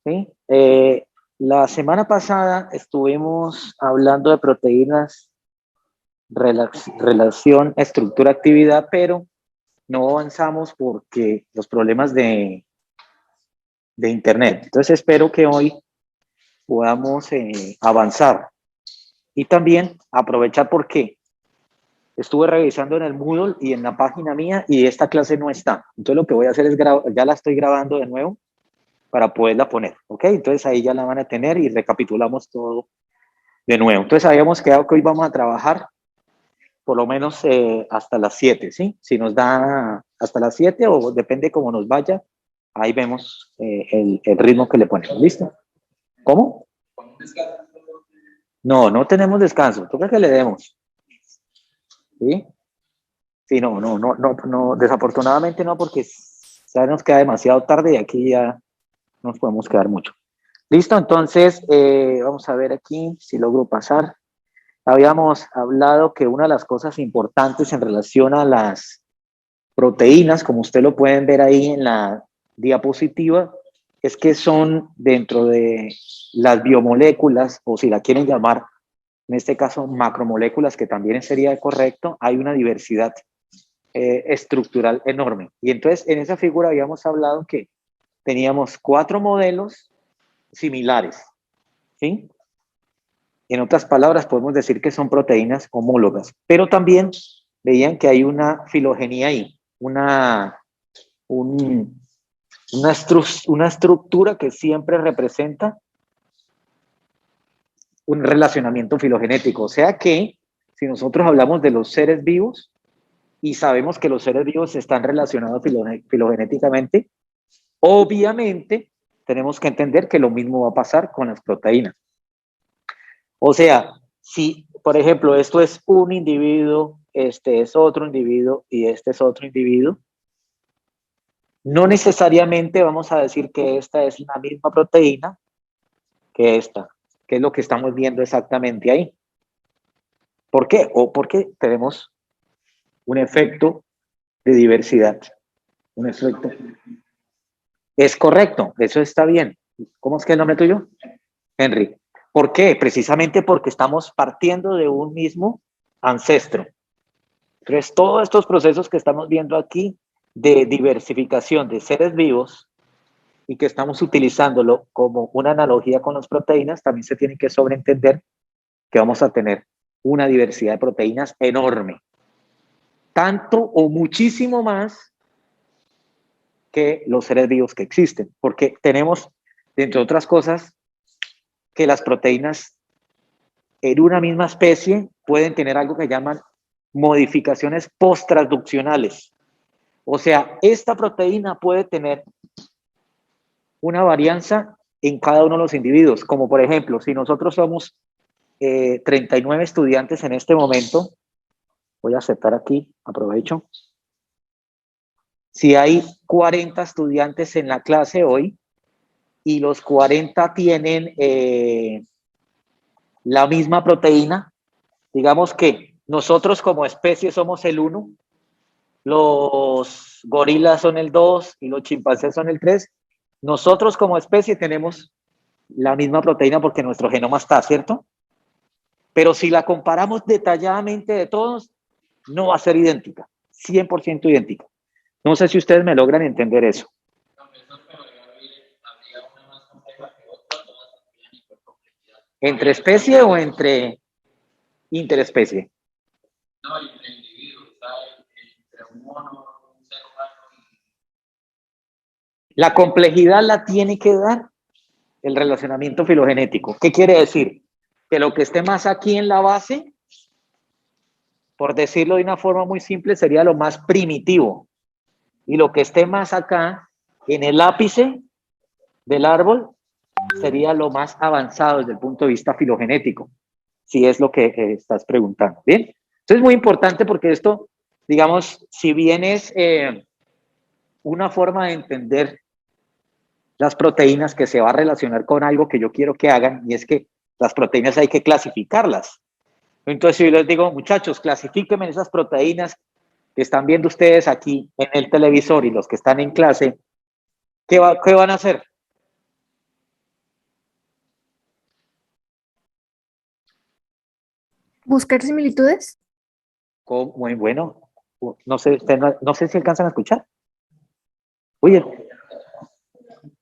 ¿sí? La semana pasada estuvimos hablando de proteínas, relación, estructura, actividad, pero no avanzamos porque los problemas de Internet. Entonces espero que hoy podamos avanzar y también aprovechar porque estuve revisando en el Moodle y en la página mía y esta clase no está. Entonces lo que voy a hacer es ya la estoy grabando de nuevo para poderla poner, ¿ok? Entonces ahí ya la van a tener y recapitulamos todo de nuevo. Entonces habíamos quedado que hoy vamos a trabajar por lo menos hasta las 7, ¿sí? Si nos da hasta las 7 o depende cómo nos vaya, ahí vemos el ritmo que le ponemos. ¿Listo? ¿Cómo? No, no tenemos descanso. Toca que le demos. ¿Sí? Sí, no, desafortunadamente no, porque ya nos queda demasiado tarde y aquí ya nos podemos quedar mucho. Listo, entonces vamos a ver aquí si logro pasar. Habíamos hablado que una de las cosas importantes en relación a las proteínas, como ustedes lo pueden ver ahí en la diapositiva, es que son dentro de las biomoléculas, o si la quieren llamar, en este caso macromoléculas, que también sería correcto, hay una diversidad estructural enorme. Y entonces en esa figura habíamos hablado que teníamos 4 modelos similares, ¿sí? En otras palabras, podemos decir que son proteínas homólogas, pero también veían que hay una filogenia ahí, un, una estructura que siempre representa un relacionamiento filogenético. O sea que si nosotros hablamos de los seres vivos y sabemos que los seres vivos están relacionados filogenéticamente, obviamente tenemos que entender que lo mismo va a pasar con las proteínas. O sea, si, por ejemplo, esto es un individuo, este es otro individuo y este es otro individuo, no necesariamente vamos a decir que esta es la misma proteína que esta, que es lo que estamos viendo exactamente ahí. ¿Por qué? O porque tenemos un efecto de diversidad. Un efecto. Es correcto, eso está bien. ¿Cómo es que es el nombre tuyo? Henry. ¿Por qué? Precisamente porque estamos partiendo de un mismo ancestro. Entonces, todos estos procesos que estamos viendo aquí de diversificación de seres vivos y que estamos utilizándolo como una analogía con las proteínas, también se tiene que sobreentender que vamos a tener una diversidad de proteínas enorme, tanto o muchísimo más que los seres vivos que existen, porque tenemos, entre otras cosas, que las proteínas en una misma especie pueden tener algo que llaman modificaciones post-transduccionales. O sea, esta proteína puede tener una varianza en cada uno de los individuos, como por ejemplo, si nosotros somos 39 estudiantes en este momento, voy a aceptar aquí, aprovecho. Si hay 40 estudiantes en la clase hoy y los 40 tienen la misma proteína, digamos que nosotros como especie somos el 1, los gorilas son el 2 y los chimpancés son el 3. Nosotros como especie tenemos la misma proteína porque nuestro genoma está, ¿cierto? Pero si la comparamos detalladamente de todos, no va a ser idéntica, 100% idéntica. No sé si ustedes me logran entender eso. ¿Entre especie o entre interespecie? No, entre individuos, entre un mono, un ser humano. La complejidad la tiene que dar el relacionamiento filogenético. ¿Qué quiere decir? Que lo que esté más aquí en la base, por decirlo de una forma muy simple, sería lo más primitivo. Y lo que esté más acá, en el ápice del árbol, sería lo más avanzado desde el punto de vista filogenético, si es lo que estás preguntando. Bien, entonces es muy importante porque esto, digamos, si bien es una forma de entender las proteínas que se va a relacionar con algo que yo quiero que hagan, y es que las proteínas hay que clasificarlas. Entonces, si yo les digo, muchachos, clasifíquenme esas proteínas que están viendo ustedes aquí en el televisor y los que están en clase, ¿qué van a hacer? buscar similitudes. Muy bueno. No sé, no sé si alcanzan a escuchar. Oye,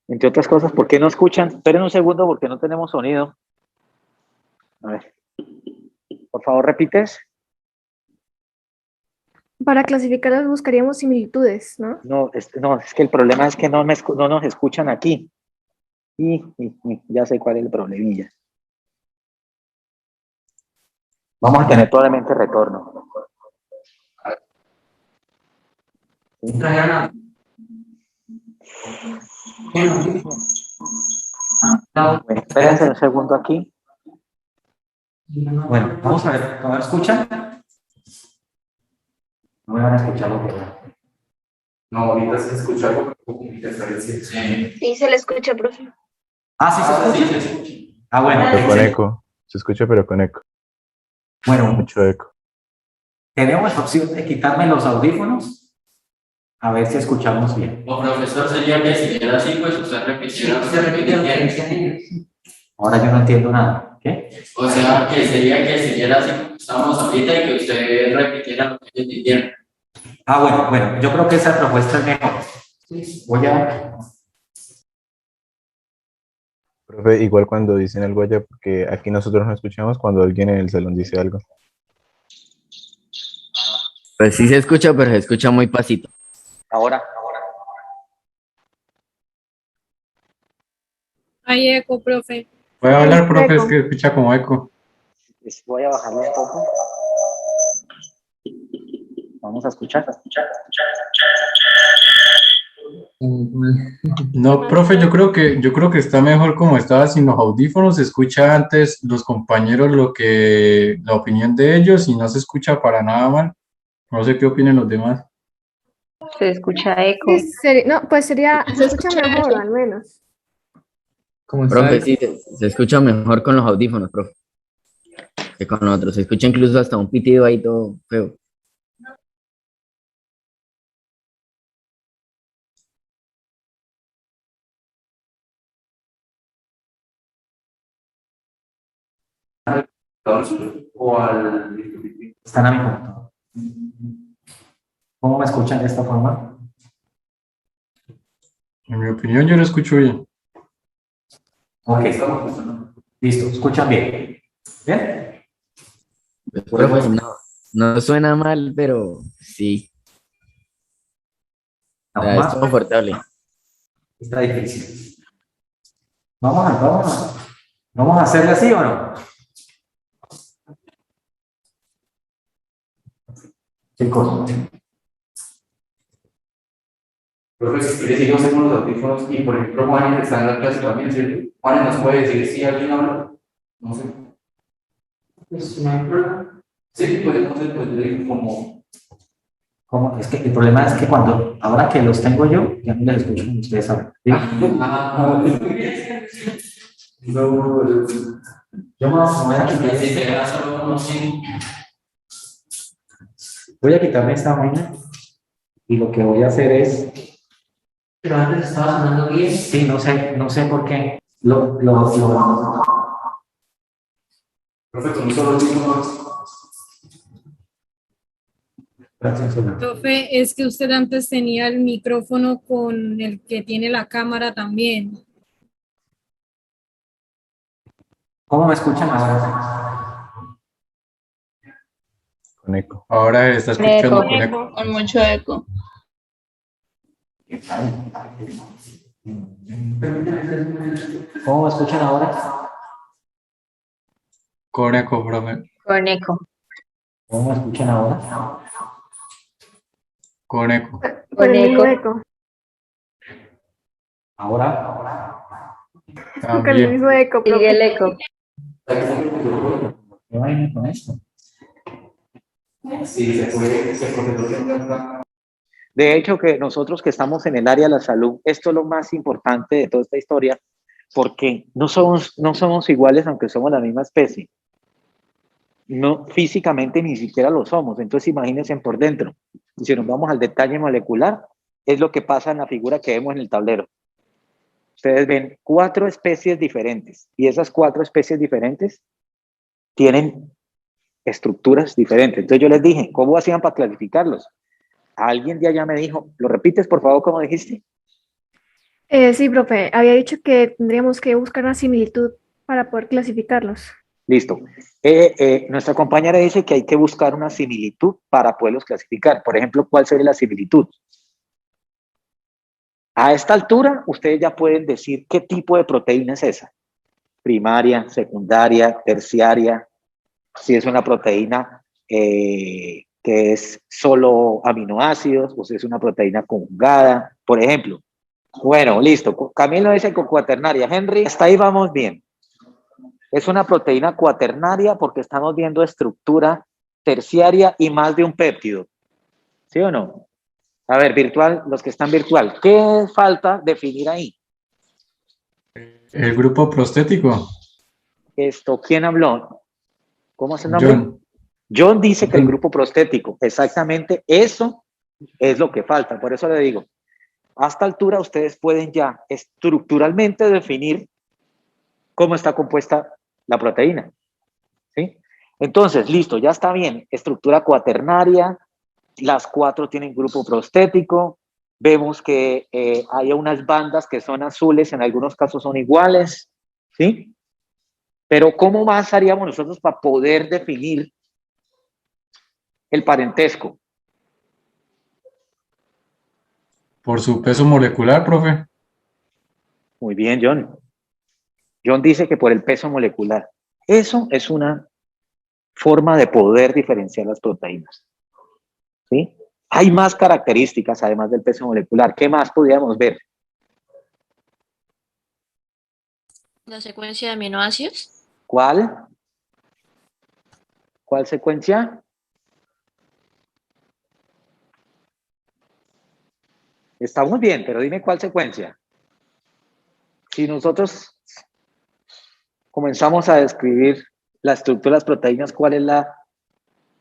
entre otras cosas, ¿por qué no escuchan? Esperen un segundo porque no tenemos sonido. A ver. Por favor, repites. Para clasificarlas buscaríamos similitudes, ¿no? No, es que el problema es que no nos escuchan aquí. Ya sé cuál es el problemilla. Vamos a tener probablemente retorno. Bueno, espérense un segundo aquí. Bueno, vamos a ver, ¿escuchan? No me van a escuchar lo que No, ahorita se escucha algo. Sí, se le escucha, profe. Ah, sí se escucha. Ah, bueno. Pero con eco. Se escucha, pero con eco. Bueno, Mucho eco. tenemos opción de quitarme los audífonos. A ver si escuchamos bien. O profesor, sería que si era así, pues usted repitiera. Ahora yo no entiendo nada. ¿Qué? O sea, que sería que si era así como estamos ahorita y que usted repitiera lo que ellos dijeron. Ah, bueno, yo creo que esa propuesta es mejor. Voy a... Profe, igual cuando dicen algo allá, porque aquí nosotros no escuchamos cuando alguien en el salón dice algo. Pues sí se escucha, pero se escucha muy pasito. Ahora. Hay eco, profe. Voy a hablar, profe, es que escucha como eco. Voy a bajarle un poco. Vamos a escuchar. No, profe, yo creo que está mejor como estaba sin los audífonos. Se escucha antes los compañeros la opinión de ellos y no se escucha para nada mal. No sé qué opinen los demás. Se escucha eco. Sí, no, pues se escucha mejor, al menos. Profe, sí, se escucha mejor con los audífonos, profe, que con los otros. Se escucha incluso hasta un pitido ahí todo feo. O al. Están a mi computador. ¿Cómo me escuchan de esta forma? En mi opinión, yo lo escucho bien. Ok. Listo, escuchan bien. ¿Bien? Pues, profe, no suena mal, pero sí. O sea, es Más. confortable. Está difícil. Vamos a hacerle así o no. Chicos. Profe, si quiere, si yo tengo los audífonos y por ejemplo Juan está en la clase también, ¿cierto? Juan nos puede decir si alguien habla. No sé. Pues no hay problema. Sí, pues entonces, pues yo digo como. ¿Cómo? Es que el problema es que ahora que los tengo yo, ya no les escucho como ustedes saben. ¿Sí? No, Yo me voy a quitar. si se da solo uno, sí. Voy a quitarme esta vaina y lo que voy a hacer es. Pero antes estaba sonando bien. Sí, no sé por qué. Profe, con un solo audífono. Profe, es que usted antes tenía el micrófono con el que tiene la cámara también. ¿Cómo me escuchan ahora? Con eco. Ahora está escuchando con eco. Con mucho eco. ¿Cómo me escuchan ahora? Con eco, profe. Con eco. ¿Cómo me escuchan ahora? Con eco. Por el mismo eco. eco. Ahora. Con el También. mismo eco, profe. Sigue el eco. ¿Qué vaina con esto? Sí, se puede. De hecho, que nosotros que estamos en el área de la salud, esto es lo más importante de toda esta historia, porque no somos iguales aunque somos la misma especie. No, físicamente ni siquiera lo somos, entonces imagínense por dentro. Y si nos vamos al detalle molecular, es lo que pasa en la figura que vemos en el tablero. Ustedes ven 4 especies diferentes, y esas 4 especies diferentes tienen estructuras diferentes. Entonces yo les dije, ¿cómo hacían para clasificarlos? Alguien de allá me dijo, ¿lo repites por favor como dijiste? Sí, profe, había dicho que tendríamos que buscar una similitud para poder clasificarlos. Listo. Nuestra compañera dice que hay que buscar una similitud para poderlos clasificar. Por ejemplo, ¿cuál sería la similitud? A esta altura, ustedes ya pueden decir qué tipo de proteína es esa. Primaria, secundaria, terciaria, si es una proteína que es solo aminoácidos o si es una proteína conjugada, por ejemplo. Bueno, listo. Camilo dice con cuaternaria. Henry, hasta ahí vamos bien. Es una proteína cuaternaria porque estamos viendo estructura terciaria y más de un péptido. ¿Sí o no? A ver, virtual, los que están virtual, ¿qué falta definir ahí? El grupo prostético. Esto, ¿quién habló? ¿Cómo es el nombre? John. John dice que el grupo prostético, exactamente eso es lo que falta. Por eso le digo, a esta altura ustedes pueden ya estructuralmente definir cómo está compuesta la proteína. ¿Sí? Entonces, listo, ya está bien. Estructura cuaternaria, las 4 tienen grupo prostético. Vemos que hay unas bandas que son azules, en algunos casos son iguales. ¿Sí? Pero ¿cómo más haríamos nosotros para poder definir el parentesco? Por su peso molecular, profe. Muy bien, John. John dice que por el peso molecular. Eso es una forma de poder diferenciar las proteínas. ¿Sí? Hay más características además del peso molecular. ¿Qué más podríamos ver? La secuencia de aminoácidos. ¿Cuál? ¿Cuál secuencia? Está muy bien, pero dime cuál secuencia. Si nosotros comenzamos a describir la estructura de las proteínas, ¿cuál es la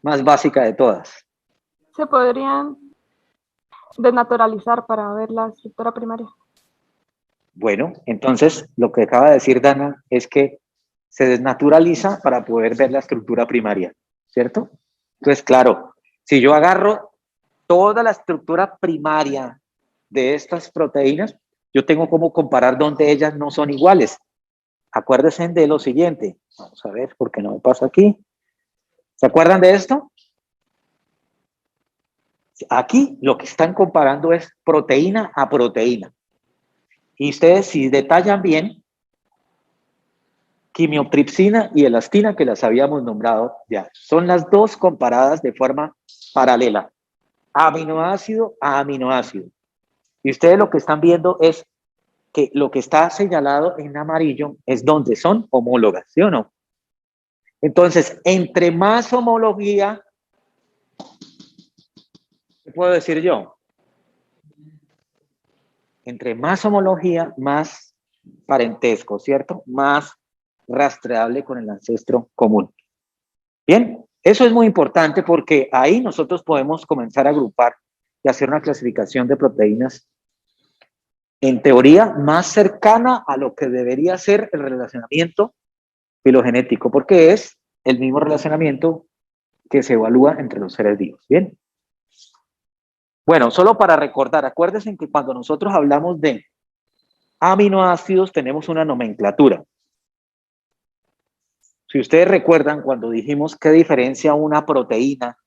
más básica de todas? Se podrían desnaturalizar para ver la estructura primaria. Bueno, entonces lo que acaba de decir Dana es que se desnaturaliza para poder ver la estructura primaria, ¿cierto? Entonces, claro, si yo agarro toda la estructura primaria de estas proteínas, yo tengo como comparar dónde ellas no son iguales. Acuérdense de lo siguiente. Vamos a ver, porque no me pasa aquí. ¿Se acuerdan de esto? Aquí lo que están comparando es proteína a proteína. Y ustedes, si detallan bien, quimiotripsina y elastina, que las habíamos nombrado ya, son las dos comparadas de forma paralela. Aminoácido a aminoácido. Y ustedes lo que están viendo es que lo que está señalado en amarillo es donde son homólogas, ¿sí o no? Entonces, entre más homología, ¿qué puedo decir yo? Entre más homología, más parentesco, ¿cierto? Más rastreable con el ancestro común. Bien, eso es muy importante porque ahí nosotros podemos comenzar a agrupar y hacer una clasificación de proteínas en teoría más cercana a lo que debería ser el relacionamiento filogenético, porque es el mismo relacionamiento que se evalúa entre los seres vivos. Bien. Bueno, solo para recordar, acuérdense que cuando nosotros hablamos de aminoácidos tenemos una nomenclatura. Si ustedes recuerdan, cuando dijimos qué diferencia una proteína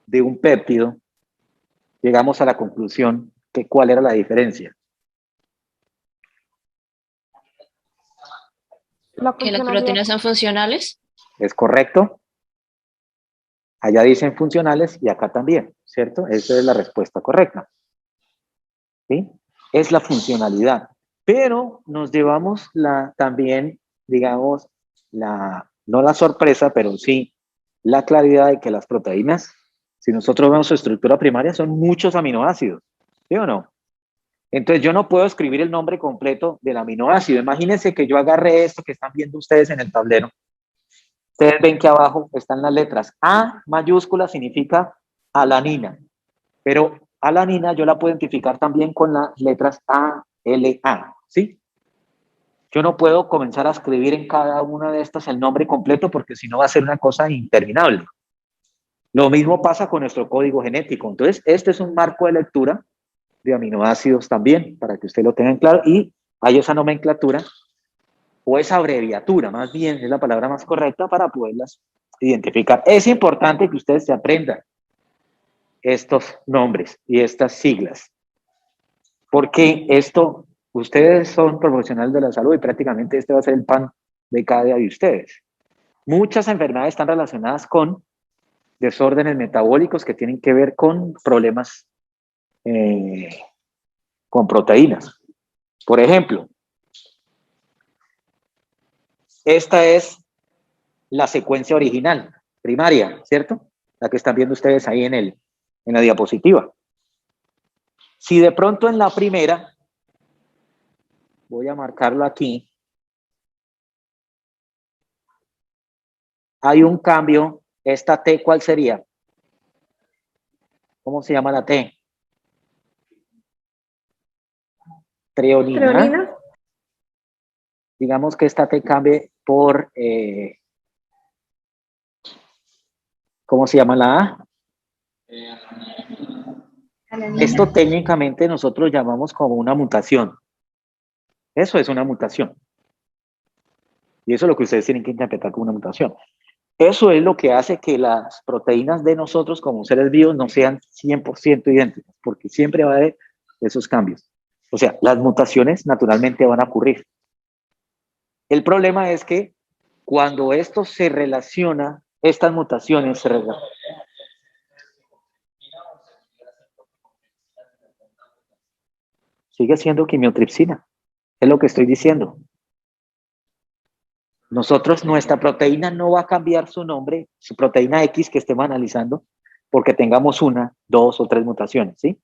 de un péptido, llegamos a la conclusión que cuál era la diferencia. ¿Que las proteínas son funcionales? ¿Es correcto? Allá dicen funcionales y acá también, ¿cierto? Esa es la respuesta correcta. ¿Sí? Es la funcionalidad. Pero nos llevamos también, digamos, no la sorpresa, pero sí la claridad de que las proteínas, si nosotros vemos su estructura primaria, son muchos aminoácidos, ¿sí o no? Entonces yo no puedo escribir el nombre completo del aminoácido. Imagínense que yo agarré esto que están viendo ustedes en el tablero. Ustedes ven que abajo están las letras. A mayúscula significa alanina, pero alanina yo la puedo identificar también con las letras A, L, A, ¿sí? Yo no puedo comenzar a escribir en cada una de estas el nombre completo porque si no va a ser una cosa interminable. Lo mismo pasa con nuestro código genético. Entonces, este es un marco de lectura de aminoácidos también, para que usted lo tenga en claro, y hay esa nomenclatura, o esa abreviatura, más bien, es la palabra más correcta para poderlas identificar. Es importante que ustedes se aprendan estos nombres y estas siglas, porque esto, ustedes son profesionales de la salud y prácticamente este va a ser el pan de cada día de ustedes. Muchas enfermedades están relacionadas con desórdenes metabólicos que tienen que ver con problemas con proteínas. Por ejemplo, esta es la secuencia original, primaria, ¿cierto? La que están viendo ustedes ahí en la diapositiva. Si de pronto en la primera, voy a marcarlo aquí, hay un cambio, esta T, ¿cuál sería? ¿Cómo se llama la T? Treonina. Treonina. Digamos que esta T cambie por, ¿cómo se llama la A? Esto técnicamente nosotros llamamos como una mutación. Eso es una mutación. Y eso es lo que ustedes tienen que interpretar como una mutación. Eso es lo que hace que las proteínas de nosotros como seres vivos no sean 100% idénticas, porque siempre va a haber esos cambios. O sea, las mutaciones naturalmente van a ocurrir. El problema es que cuando esto se relaciona, estas mutaciones se relacionan. Sigue siendo quimiotripsina, es lo que estoy diciendo. Nosotros, nuestra proteína no va a cambiar su nombre, su proteína X que estemos analizando, porque tengamos una, dos o tres mutaciones, ¿sí?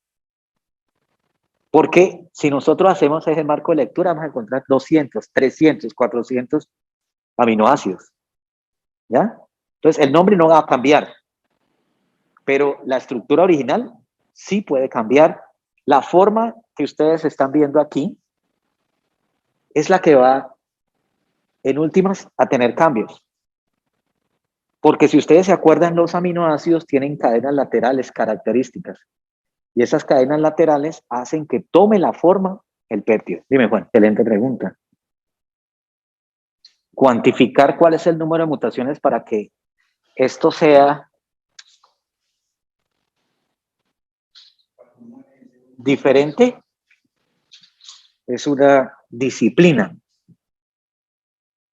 Porque si nosotros hacemos ese marco de lectura, vamos a encontrar 200, 300, 400 aminoácidos, ¿ya? Entonces, el nombre no va a cambiar, pero la estructura original sí puede cambiar. La forma que ustedes están viendo aquí es la que va, en últimas, a tener cambios. Porque si ustedes se acuerdan, los aminoácidos tienen cadenas laterales características. Y esas cadenas laterales hacen que tome la forma el péptido. Dime, Juan, excelente pregunta. Cuantificar cuál es el número de mutaciones para que esto sea diferente es una disciplina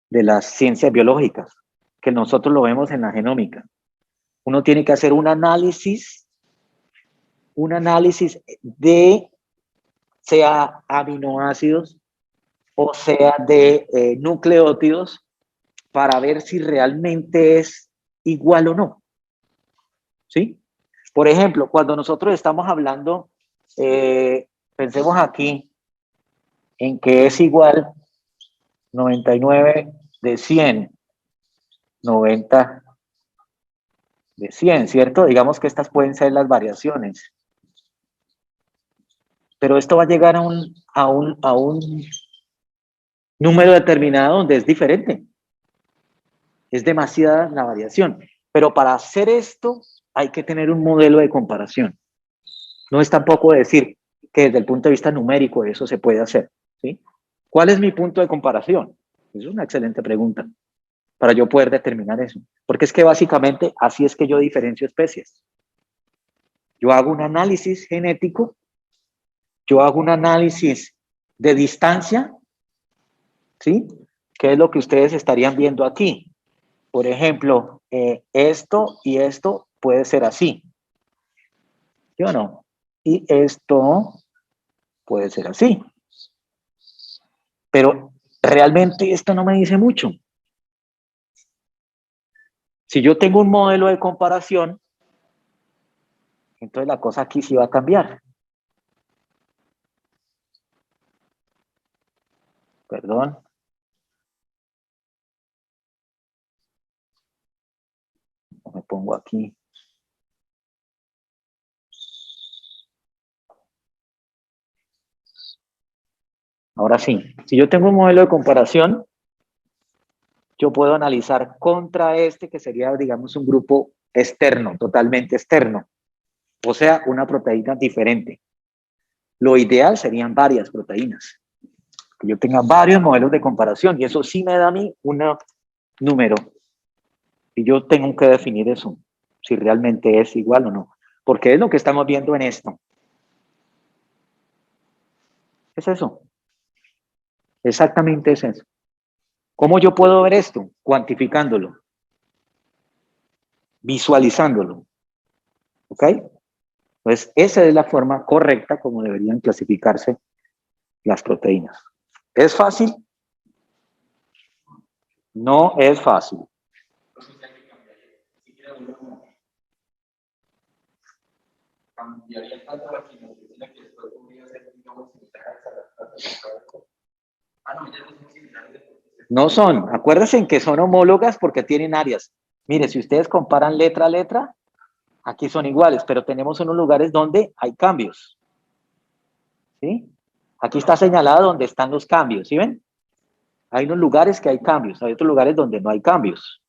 de las ciencias biológicas, que nosotros lo vemos en la genómica. Uno tiene que hacer un análisis de, sea aminoácidos o sea de nucleótidos, para ver si realmente es igual o no. ¿Sí? Por ejemplo, cuando nosotros estamos hablando, pensemos aquí en que es igual 99 de 100, 90 de 100, ¿cierto? Digamos que estas pueden ser las variaciones. Pero esto va a llegar a un número determinado donde es diferente. Es demasiada la variación. Pero para hacer esto hay que tener un modelo de comparación. No es tampoco decir que desde el punto de vista numérico eso se puede hacer, ¿sí? ¿Cuál es mi punto de comparación? Es una excelente pregunta para yo poder determinar eso. Porque es que básicamente así es que yo diferencio especies. Yo hago un análisis genético, yo hago un análisis de distancia, ¿sí? ¿Qué es lo que ustedes estarían viendo aquí? Por ejemplo, esto y esto puede ser así, ¿sí o no? Y esto puede ser así. Pero realmente esto no me dice mucho. Si yo tengo un modelo de comparación, entonces la cosa aquí sí va a cambiar. Perdón. Me pongo aquí. Ahora sí, si yo tengo un modelo de comparación, yo puedo analizar contra este, que sería, digamos, un grupo externo, totalmente externo. O sea, una proteína diferente. Lo ideal serían varias proteínas. Que yo tenga varios modelos de comparación y eso sí me da a mí un número. Y yo tengo que definir eso, si realmente es igual o no. Porque es lo que estamos viendo en esto. Es eso. Exactamente es eso. ¿Cómo yo puedo ver esto? Cuantificándolo. Visualizándolo. ¿Ok? Pues esa es la forma correcta como deberían clasificarse las proteínas. ¿Es fácil? No es fácil. No son, acuérdense que son homólogas porque tienen áreas. Mire, si ustedes comparan letra a letra, aquí son iguales, pero tenemos unos lugares donde hay cambios. ¿Sí? Aquí está señalado donde están los cambios, ¿sí ven? Hay unos lugares que hay cambios, hay otros lugares donde no hay cambios.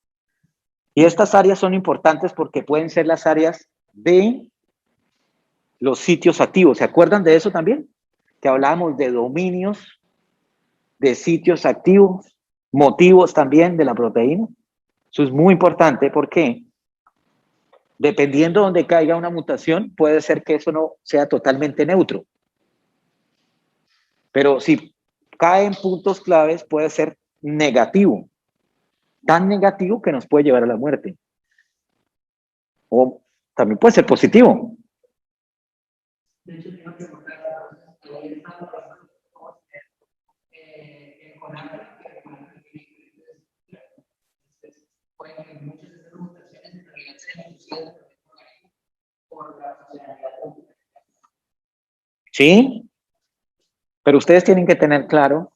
Y estas áreas son importantes porque pueden ser las áreas de los sitios activos. ¿Se acuerdan de eso también? Que hablábamos de dominios, de sitios activos, motivos también de la proteína. Eso es muy importante porque dependiendo de donde caiga una mutación, puede ser que eso no sea totalmente neutro. Pero si cae en puntos claves, puede ser negativo. Tan negativo que nos puede llevar a la muerte. O también puede ser positivo. Sí, pero ustedes tienen que tener claro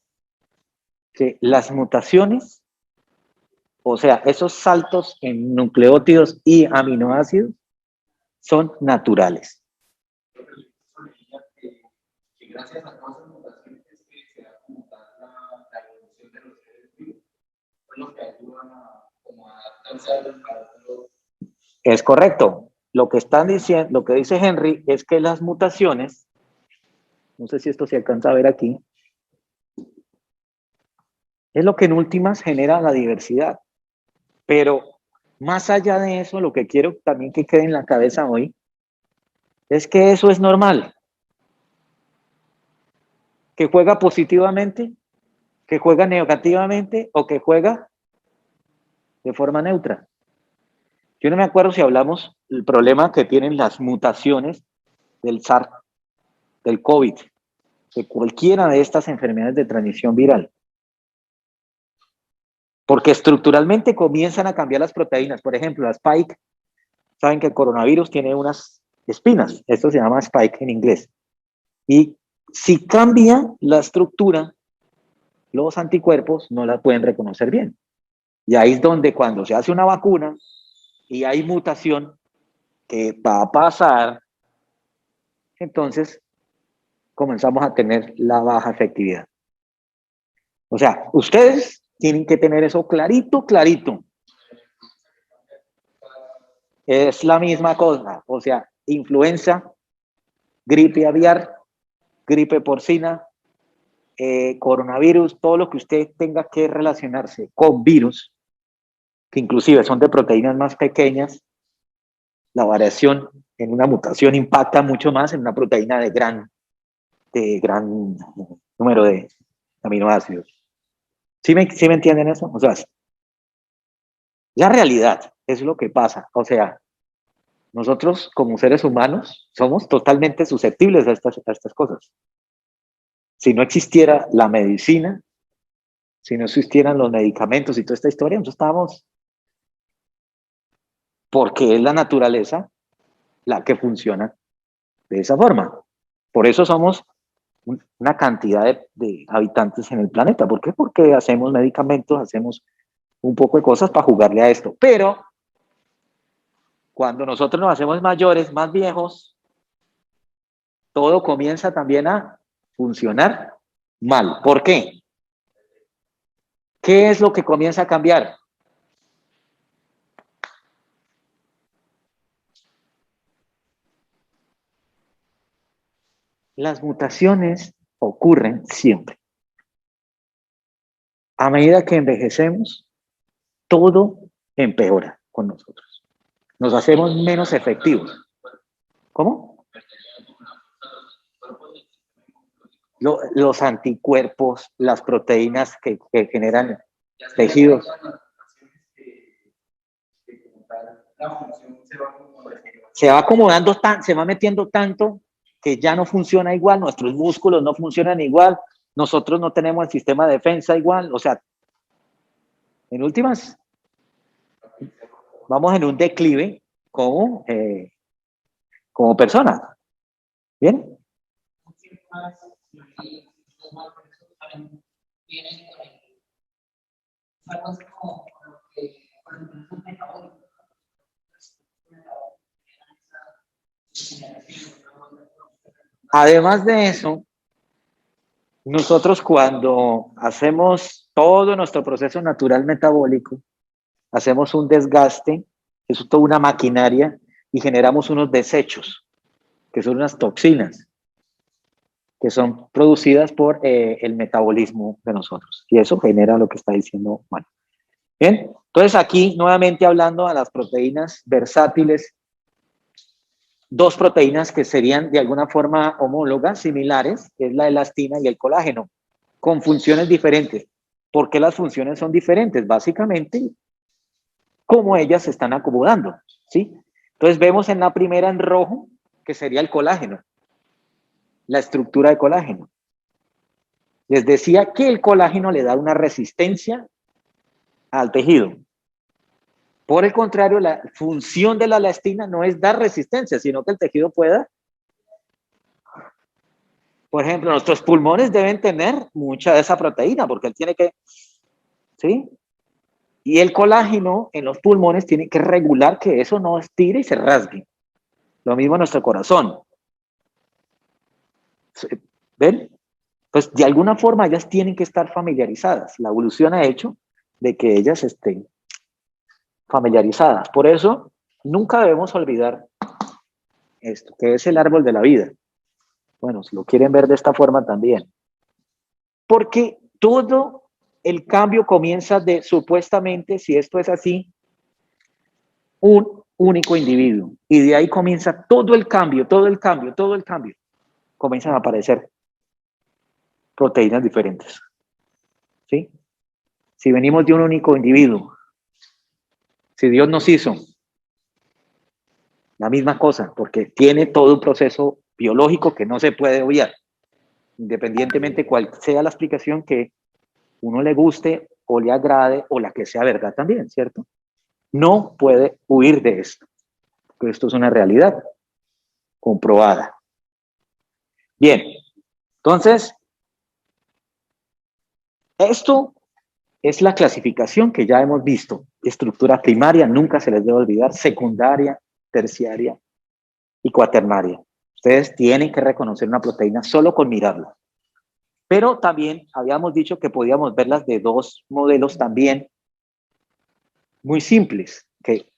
que las mutaciones, o sea, esos saltos en nucleótidos y aminoácidos, son naturales. Gracias a todas esas mutaciones que se da como tal la evolución de los seres vivos, son los que ayudan a adaptarse a los. Es correcto. Lo que están diciendo, lo que dice Henry es que las mutaciones, no sé si esto se alcanza a ver aquí, es lo que en últimas genera la diversidad. Pero más allá de eso, lo que quiero también que quede en la cabeza hoy es que eso es normal. Que juega positivamente, que juega negativamente o que juega de forma neutra. Yo no me acuerdo si hablamos del problema que tienen las mutaciones del SARS, del COVID, de cualquiera de estas enfermedades de transmisión viral. Porque estructuralmente comienzan a cambiar las proteínas. Por ejemplo, la spike, saben que el coronavirus tiene unas espinas, esto se llama spike en inglés. Y si cambia la estructura, los anticuerpos no la pueden reconocer bien. Y ahí es donde cuando se hace una vacuna y hay mutación que va a pasar, entonces comenzamos a tener la baja efectividad. O sea, ustedes tienen que tener eso clarito, clarito. Es la misma cosa, o sea, influenza, gripe aviar, gripe porcina, coronavirus, todo lo que usted tenga que relacionarse con virus, que inclusive son de proteínas más pequeñas, la variación en una mutación impacta mucho más en una proteína de gran número de aminoácidos. ¿Sí me entienden eso? O sea, la realidad es lo que pasa. O sea, nosotros como seres humanos somos totalmente susceptibles a estas cosas. Si no existiera la medicina, si no existieran los medicamentos y toda esta historia, nosotros estábamos, porque es la naturaleza la que funciona de esa forma. Por eso somos una cantidad de habitantes en el planeta. ¿Por qué? Porque hacemos medicamentos, hacemos un poco de cosas para jugarle a esto. Pero cuando nosotros nos hacemos mayores, más viejos, todo comienza también a funcionar Mal. ¿Por qué? ¿Qué es lo que comienza a cambiar? Las mutaciones ocurren siempre. A medida que envejecemos, todo empeora con nosotros. Nos hacemos menos efectivos. ¿Cómo? Los anticuerpos, las proteínas que generan tejidos. Se va acomodando, se va metiendo tanto que ya no funciona igual, nuestros músculos no funcionan igual, nosotros no tenemos el sistema de defensa igual, o sea, en últimas, vamos en un declive como personas. ¿Bien? Además de eso, nosotros cuando hacemos todo nuestro proceso natural metabólico, hacemos un desgaste, es toda una maquinaria y generamos unos desechos, que son unas toxinas, que son producidas por el metabolismo de nosotros. Y eso genera lo que está diciendo Juan. Bien, entonces aquí nuevamente hablando a las proteínas versátiles, dos proteínas que serían de alguna forma homólogas, similares, que es la elastina y el colágeno, con funciones diferentes. ¿Por qué las funciones son diferentes? Básicamente, cómo ellas se están acomodando, ¿sí? Entonces vemos en la primera en rojo, que sería el colágeno, la estructura de colágeno. Les decía que el colágeno le da una resistencia al tejido. Por el contrario, la función de la elastina no es dar resistencia, sino que el tejido pueda. Por ejemplo, nuestros pulmones deben tener mucha de esa proteína, porque él tiene que, ¿sí? Y el colágeno en los pulmones tiene que regular que eso no estire y se rasgue. Lo mismo en nuestro corazón. ¿Ven? Pues de alguna forma ellas tienen que estar familiarizadas. La evolución ha hecho de que ellas estén familiarizadas. Por eso, nunca debemos olvidar esto, que es el árbol de la vida. Bueno, si lo quieren ver de esta forma también. Porque todo el cambio comienza de, supuestamente, si esto es así, un único individuo. Y de ahí comienza todo el cambio, todo el cambio, todo el cambio. Comienzan a aparecer proteínas diferentes. ¿Sí? Si venimos de un único individuo, si Dios nos hizo la misma cosa, porque tiene todo un proceso biológico que no se puede obviar, independientemente cuál sea la explicación que uno le guste o le agrade o la que sea verdad también, ¿cierto? No puede huir de esto, porque esto es una realidad comprobada. Bien, entonces, esto es la clasificación que ya hemos visto. Estructura primaria, nunca se les debe olvidar, secundaria, terciaria y cuaternaria. Ustedes tienen que reconocer una proteína solo con mirarla. Pero también habíamos dicho que podíamos verlas de dos modelos también muy simples, que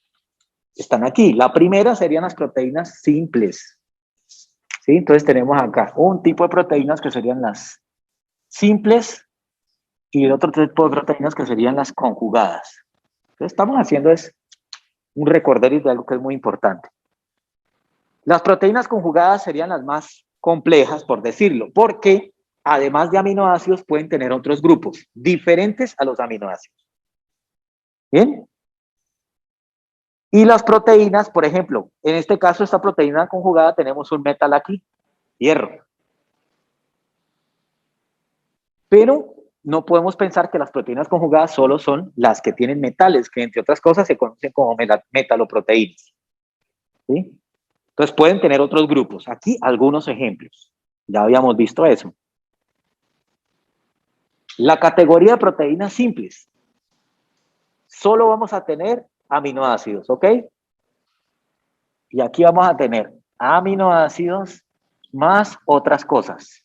están aquí. La primera serían las proteínas simples. ¿Sí? Entonces tenemos acá un tipo de proteínas que serían las simples y el otro tipo de proteínas que serían las conjugadas. Entonces estamos haciendo es un recordatorio de algo que es muy importante. Las proteínas conjugadas serían las más complejas, por decirlo, porque además de aminoácidos pueden tener otros grupos diferentes a los aminoácidos. ¿Bien? Y las proteínas, por ejemplo, en este caso, esta proteína conjugada, tenemos un metal aquí, hierro. Pero no podemos pensar que las proteínas conjugadas solo son las que tienen metales, que entre otras cosas se conocen como metaloproteínas. ¿Sí? Entonces pueden tener otros grupos. Aquí algunos ejemplos. Ya habíamos visto eso. La categoría de proteínas simples. Solo vamos a tener aminoácidos, ¿ok? Y aquí vamos a tener aminoácidos más otras cosas.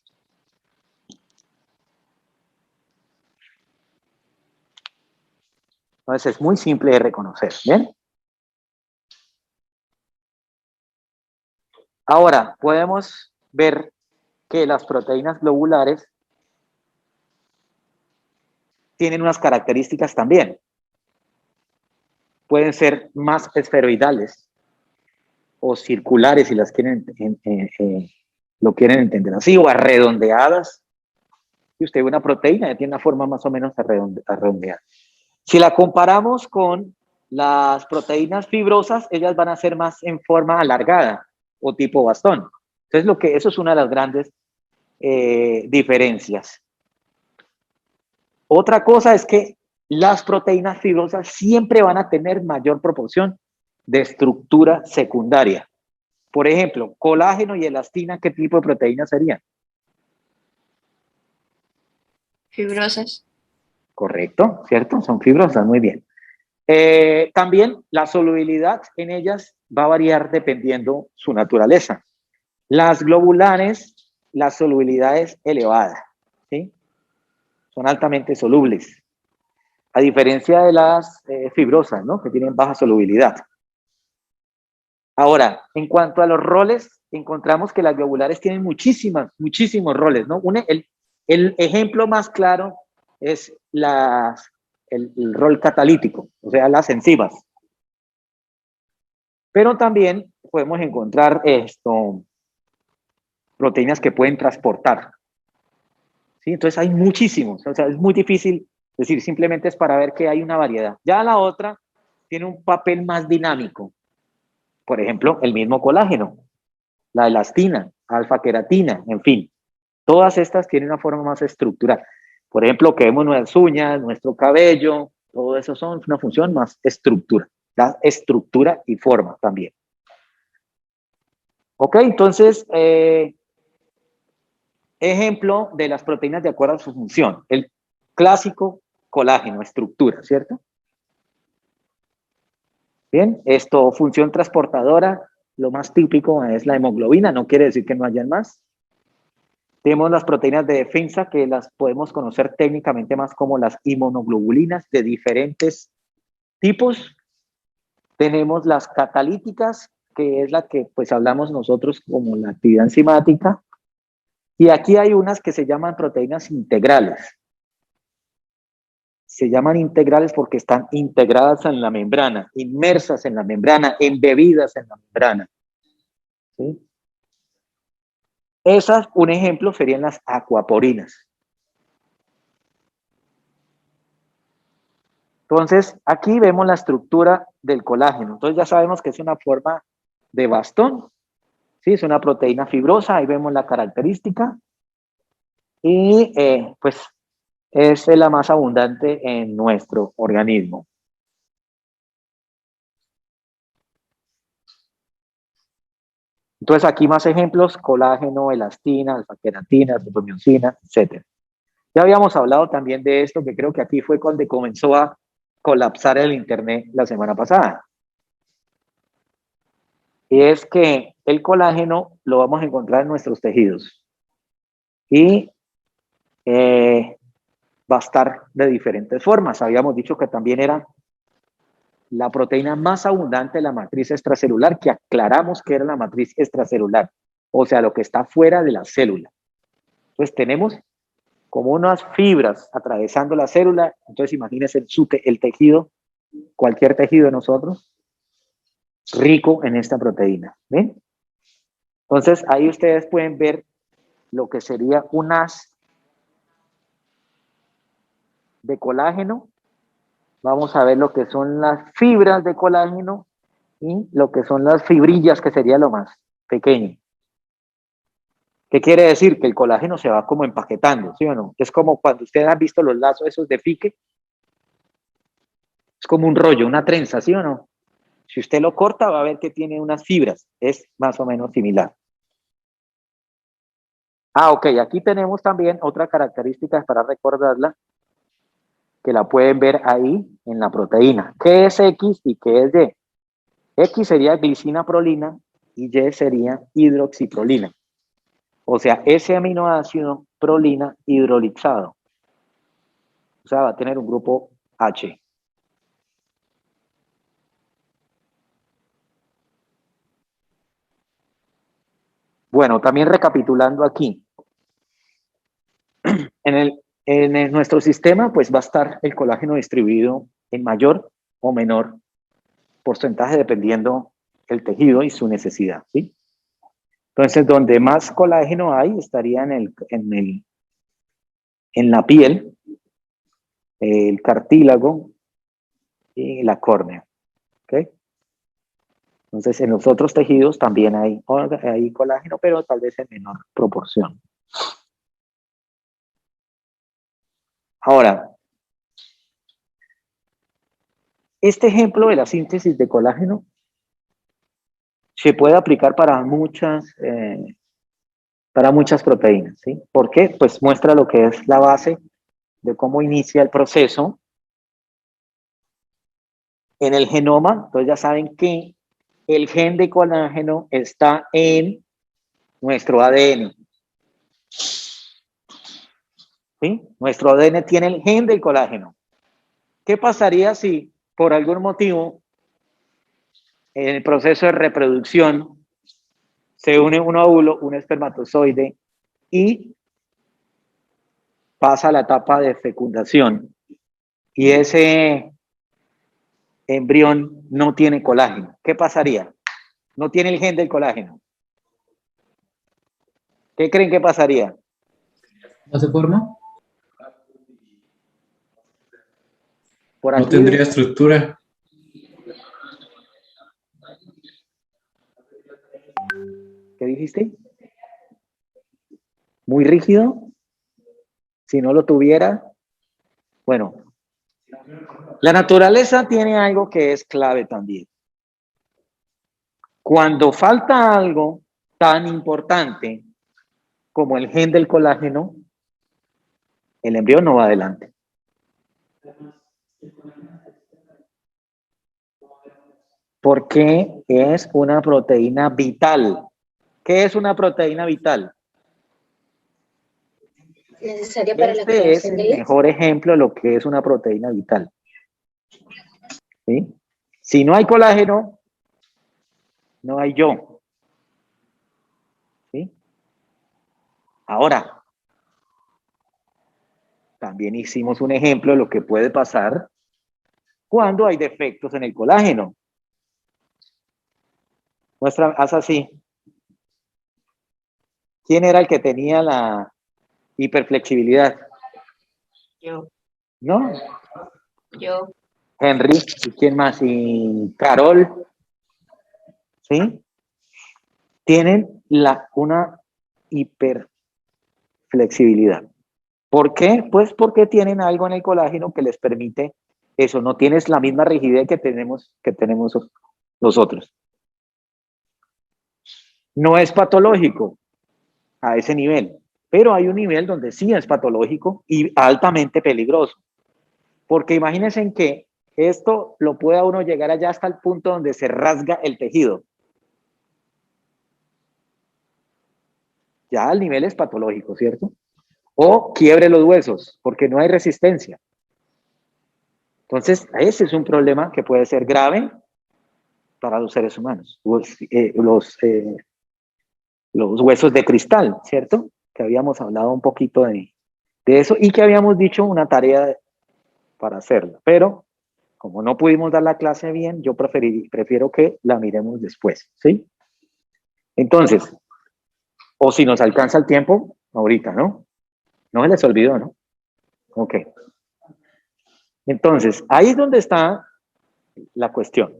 Entonces es muy simple de reconocer, ¿bien? Ahora, podemos ver que las proteínas globulares tienen unas características también. Pueden ser más esferoidales o circulares, si las quieren, lo quieren entender así, o arredondeadas. Si usted ve una proteína, ya tiene una forma más o menos arredondeada. Si la comparamos con las proteínas fibrosas, ellas van a ser más en forma alargada o tipo bastón. Entonces, eso es una de las grandes diferencias. Otra cosa es que las proteínas fibrosas siempre van a tener mayor proporción de estructura secundaria. Por ejemplo, colágeno y elastina, ¿qué tipo de proteínas serían? Fibrosas. Correcto, ¿cierto? Son fibrosas, muy bien. También la solubilidad en ellas va a variar dependiendo su naturaleza. Las globulares, la solubilidad es elevada, ¿sí? Son altamente solubles, a diferencia de las fibrosas, ¿no? Que tienen baja solubilidad. Ahora, en cuanto a los roles, encontramos que las globulares tienen muchísimos roles, ¿no? El ejemplo más claro es el rol catalítico, o sea, las enzimas. Pero también podemos encontrar proteínas que pueden transportar. ¿Sí? Entonces hay muchísimos, o sea, es muy difícil decir, simplemente es para ver que hay una variedad. Ya la otra tiene un papel más dinámico. Por ejemplo, el mismo colágeno, la elastina, alfa-queratina, en fin. Todas estas tienen una forma más estructural. Por ejemplo, que vemos nuestras uñas, nuestro cabello, todo eso son una función más estructura. Da estructura y forma también. Ok, entonces, ejemplo de las proteínas de acuerdo a su función. El clásico colágeno, estructura, ¿cierto? Bien, función transportadora, lo más típico es la hemoglobina, no quiere decir que no hayan más. Tenemos las proteínas de defensa, que las podemos conocer técnicamente más como las inmunoglobulinas de diferentes tipos. Tenemos las catalíticas, que es la que pues hablamos nosotros como la actividad enzimática. Y aquí hay unas que se llaman proteínas integrales. Se llaman integrales porque están integradas en la membrana, inmersas en la membrana, embebidas en la membrana. ¿Sí? Esas, un ejemplo, serían las acuaporinas. Entonces, aquí vemos la estructura del colágeno. Entonces ya sabemos que es una forma de bastón. ¿Sí? Es una proteína fibrosa, ahí vemos la característica. Y pues es la más abundante en nuestro organismo. Entonces aquí más ejemplos: colágeno, elastina, alfa-queratina, tripomiosina, etc. Ya habíamos hablado también de esto, que creo que aquí fue cuando comenzó a colapsar el internet la semana pasada. Y es que el colágeno lo vamos a encontrar en nuestros tejidos. Y va a estar de diferentes formas. Habíamos dicho que también era la proteína más abundante de la matriz extracelular, que aclaramos que era la matriz extracelular, o sea, lo que está fuera de la célula. Entonces tenemos como unas fibras atravesando la célula. Entonces imagínense el tejido, cualquier tejido de nosotros, rico en esta proteína. ¿Ven? Entonces ahí ustedes pueden ver lo que sería un haz de colágeno. Vamos a ver lo que son las fibras de colágeno y lo que son las fibrillas, que sería lo más pequeño. ¿Qué quiere decir? Que el colágeno se va como empaquetando, ¿sí o no? Es como cuando ustedes han visto los lazos esos de fique. Es como un rollo, una trenza, ¿sí o no? Si usted lo corta, va a ver que tiene unas fibras. Es más o menos similar. Ok, aquí tenemos también otra característica para recordarla, que la pueden ver ahí en la proteína. ¿Qué es X y qué es Y? X sería glicina prolina y Y sería hidroxiprolina. O sea, ese aminoácido prolina hidrolizado. O sea, va a tener un grupo H. Bueno, también recapitulando aquí, en nuestro sistema pues va a estar el colágeno distribuido en mayor o menor porcentaje dependiendo el tejido y su necesidad, ¿sí? Entonces, donde más colágeno hay estaría en la piel, el cartílago y la córnea, ¿ok? Entonces, en los otros tejidos también hay colágeno, pero tal vez en menor proporción. Ahora, este ejemplo de la síntesis de colágeno se puede aplicar para muchas proteínas, ¿sí? ¿Por qué? Pues muestra lo que es la base de cómo inicia el proceso en el genoma. Entonces ya saben que el gen de colágeno está en nuestro ADN. ¿Sí? Nuestro ADN tiene el gen del colágeno. ¿Qué pasaría si por algún motivo en el proceso de reproducción se une un óvulo, un espermatozoide y pasa a la etapa de fecundación y ese embrión no tiene colágeno? ¿Qué pasaría? No tiene el gen del colágeno. ¿Qué creen que pasaría? ¿No se forma? Por No aquí, tendría estructura. ¿qué dijiste? Muy rígido. Si no lo tuviera, bueno, la naturaleza tiene algo que es clave también. Cuando falta algo tan importante como el gen del colágeno, el embrión no va adelante. Porque es una proteína vital. ¿Qué es una proteína vital? Necesaria para la Este es creación el de mejor ejemplo de lo que es una proteína vital. ¿Sí? Si no hay colágeno, no hay yo. ¿Sí? Ahora, también hicimos un ejemplo de lo que puede pasar cuando hay defectos en el colágeno. Haz así. ¿Quién era el que tenía la hiperflexibilidad? Yo, ¿No? yo, Henry. ¿Y quién más? Y Carol. ¿Sí? Tienen una hiperflexibilidad. ¿Por qué? Pues porque tienen algo en el colágeno que les permite eso. No tienes la misma rigidez que tenemos nosotros. No es patológico a ese nivel, pero hay un nivel donde sí es patológico y altamente peligroso. Porque imagínense en que esto lo pueda uno llegar allá hasta el punto donde se rasga el tejido. Ya al nivel es patológico, ¿cierto? O quiebre los huesos, porque no hay resistencia. Entonces, ese es un problema que puede ser grave para los seres humanos. Los huesos de cristal, ¿cierto? Que habíamos hablado un poquito de eso y que habíamos dicho una tarea para hacerla. Pero, como no pudimos dar la clase bien, yo prefiero que la miremos después, ¿sí? Entonces, o si nos alcanza el tiempo, ahorita, ¿no? No se les olvidó, ¿no? Ok. Entonces, ahí es donde está la cuestión.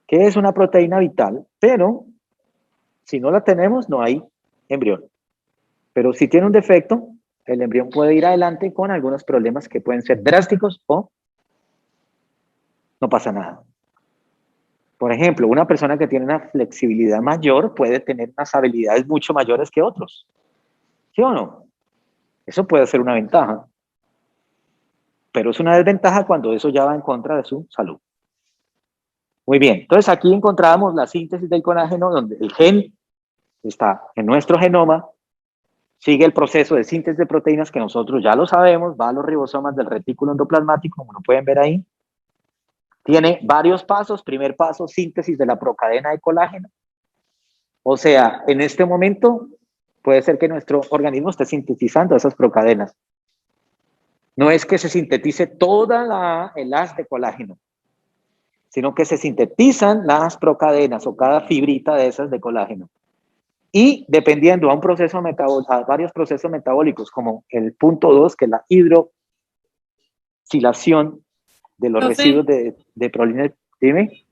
¿Qué es una proteína vital? Pero, si no la tenemos, no hay embrión. Pero si tiene un defecto, el embrión puede ir adelante con algunos problemas que pueden ser drásticos o no pasa nada. Por ejemplo, una persona que tiene una flexibilidad mayor puede tener unas habilidades mucho mayores que otros. ¿Sí o no? Eso puede ser una ventaja. Pero es una desventaja cuando eso ya va en contra de su salud. Muy bien, entonces aquí encontramos la síntesis del colágeno, donde el gen está en nuestro genoma, sigue el proceso de síntesis de proteínas que nosotros ya lo sabemos, va a los ribosomas del retículo endoplasmático, como lo pueden ver ahí. Tiene varios pasos. Primer paso, síntesis de la procadena de colágeno. O sea, en este momento puede ser que nuestro organismo esté sintetizando esas procadenas. No es que se sintetice toda el haz de colágeno, sino que se sintetizan las procadenas o cada fibrita de esas de colágeno. Y dependiendo a varios procesos metabólicos, como el punto 2, que es la hidroxilación de los Profe. residuos de prolina. Dime.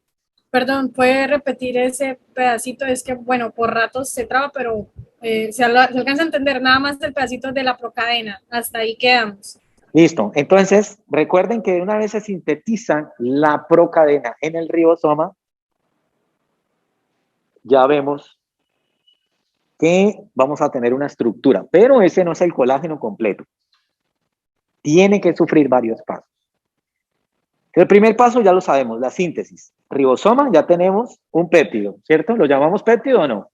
Perdón, ¿puede repetir ese pedacito? Es que, bueno, por ratos se traba, pero se alcanza a entender nada más del pedacito de la procadena. Hasta ahí quedamos. Listo. Entonces, recuerden que una vez se sintetiza la procadena en el ribosoma, ya vemos que vamos a tener una estructura, pero ese no es el colágeno completo. Tiene que sufrir varios pasos. El primer paso ya lo sabemos, la síntesis. Ribosoma, ya tenemos un péptido, ¿cierto? ¿Lo llamamos péptido o no?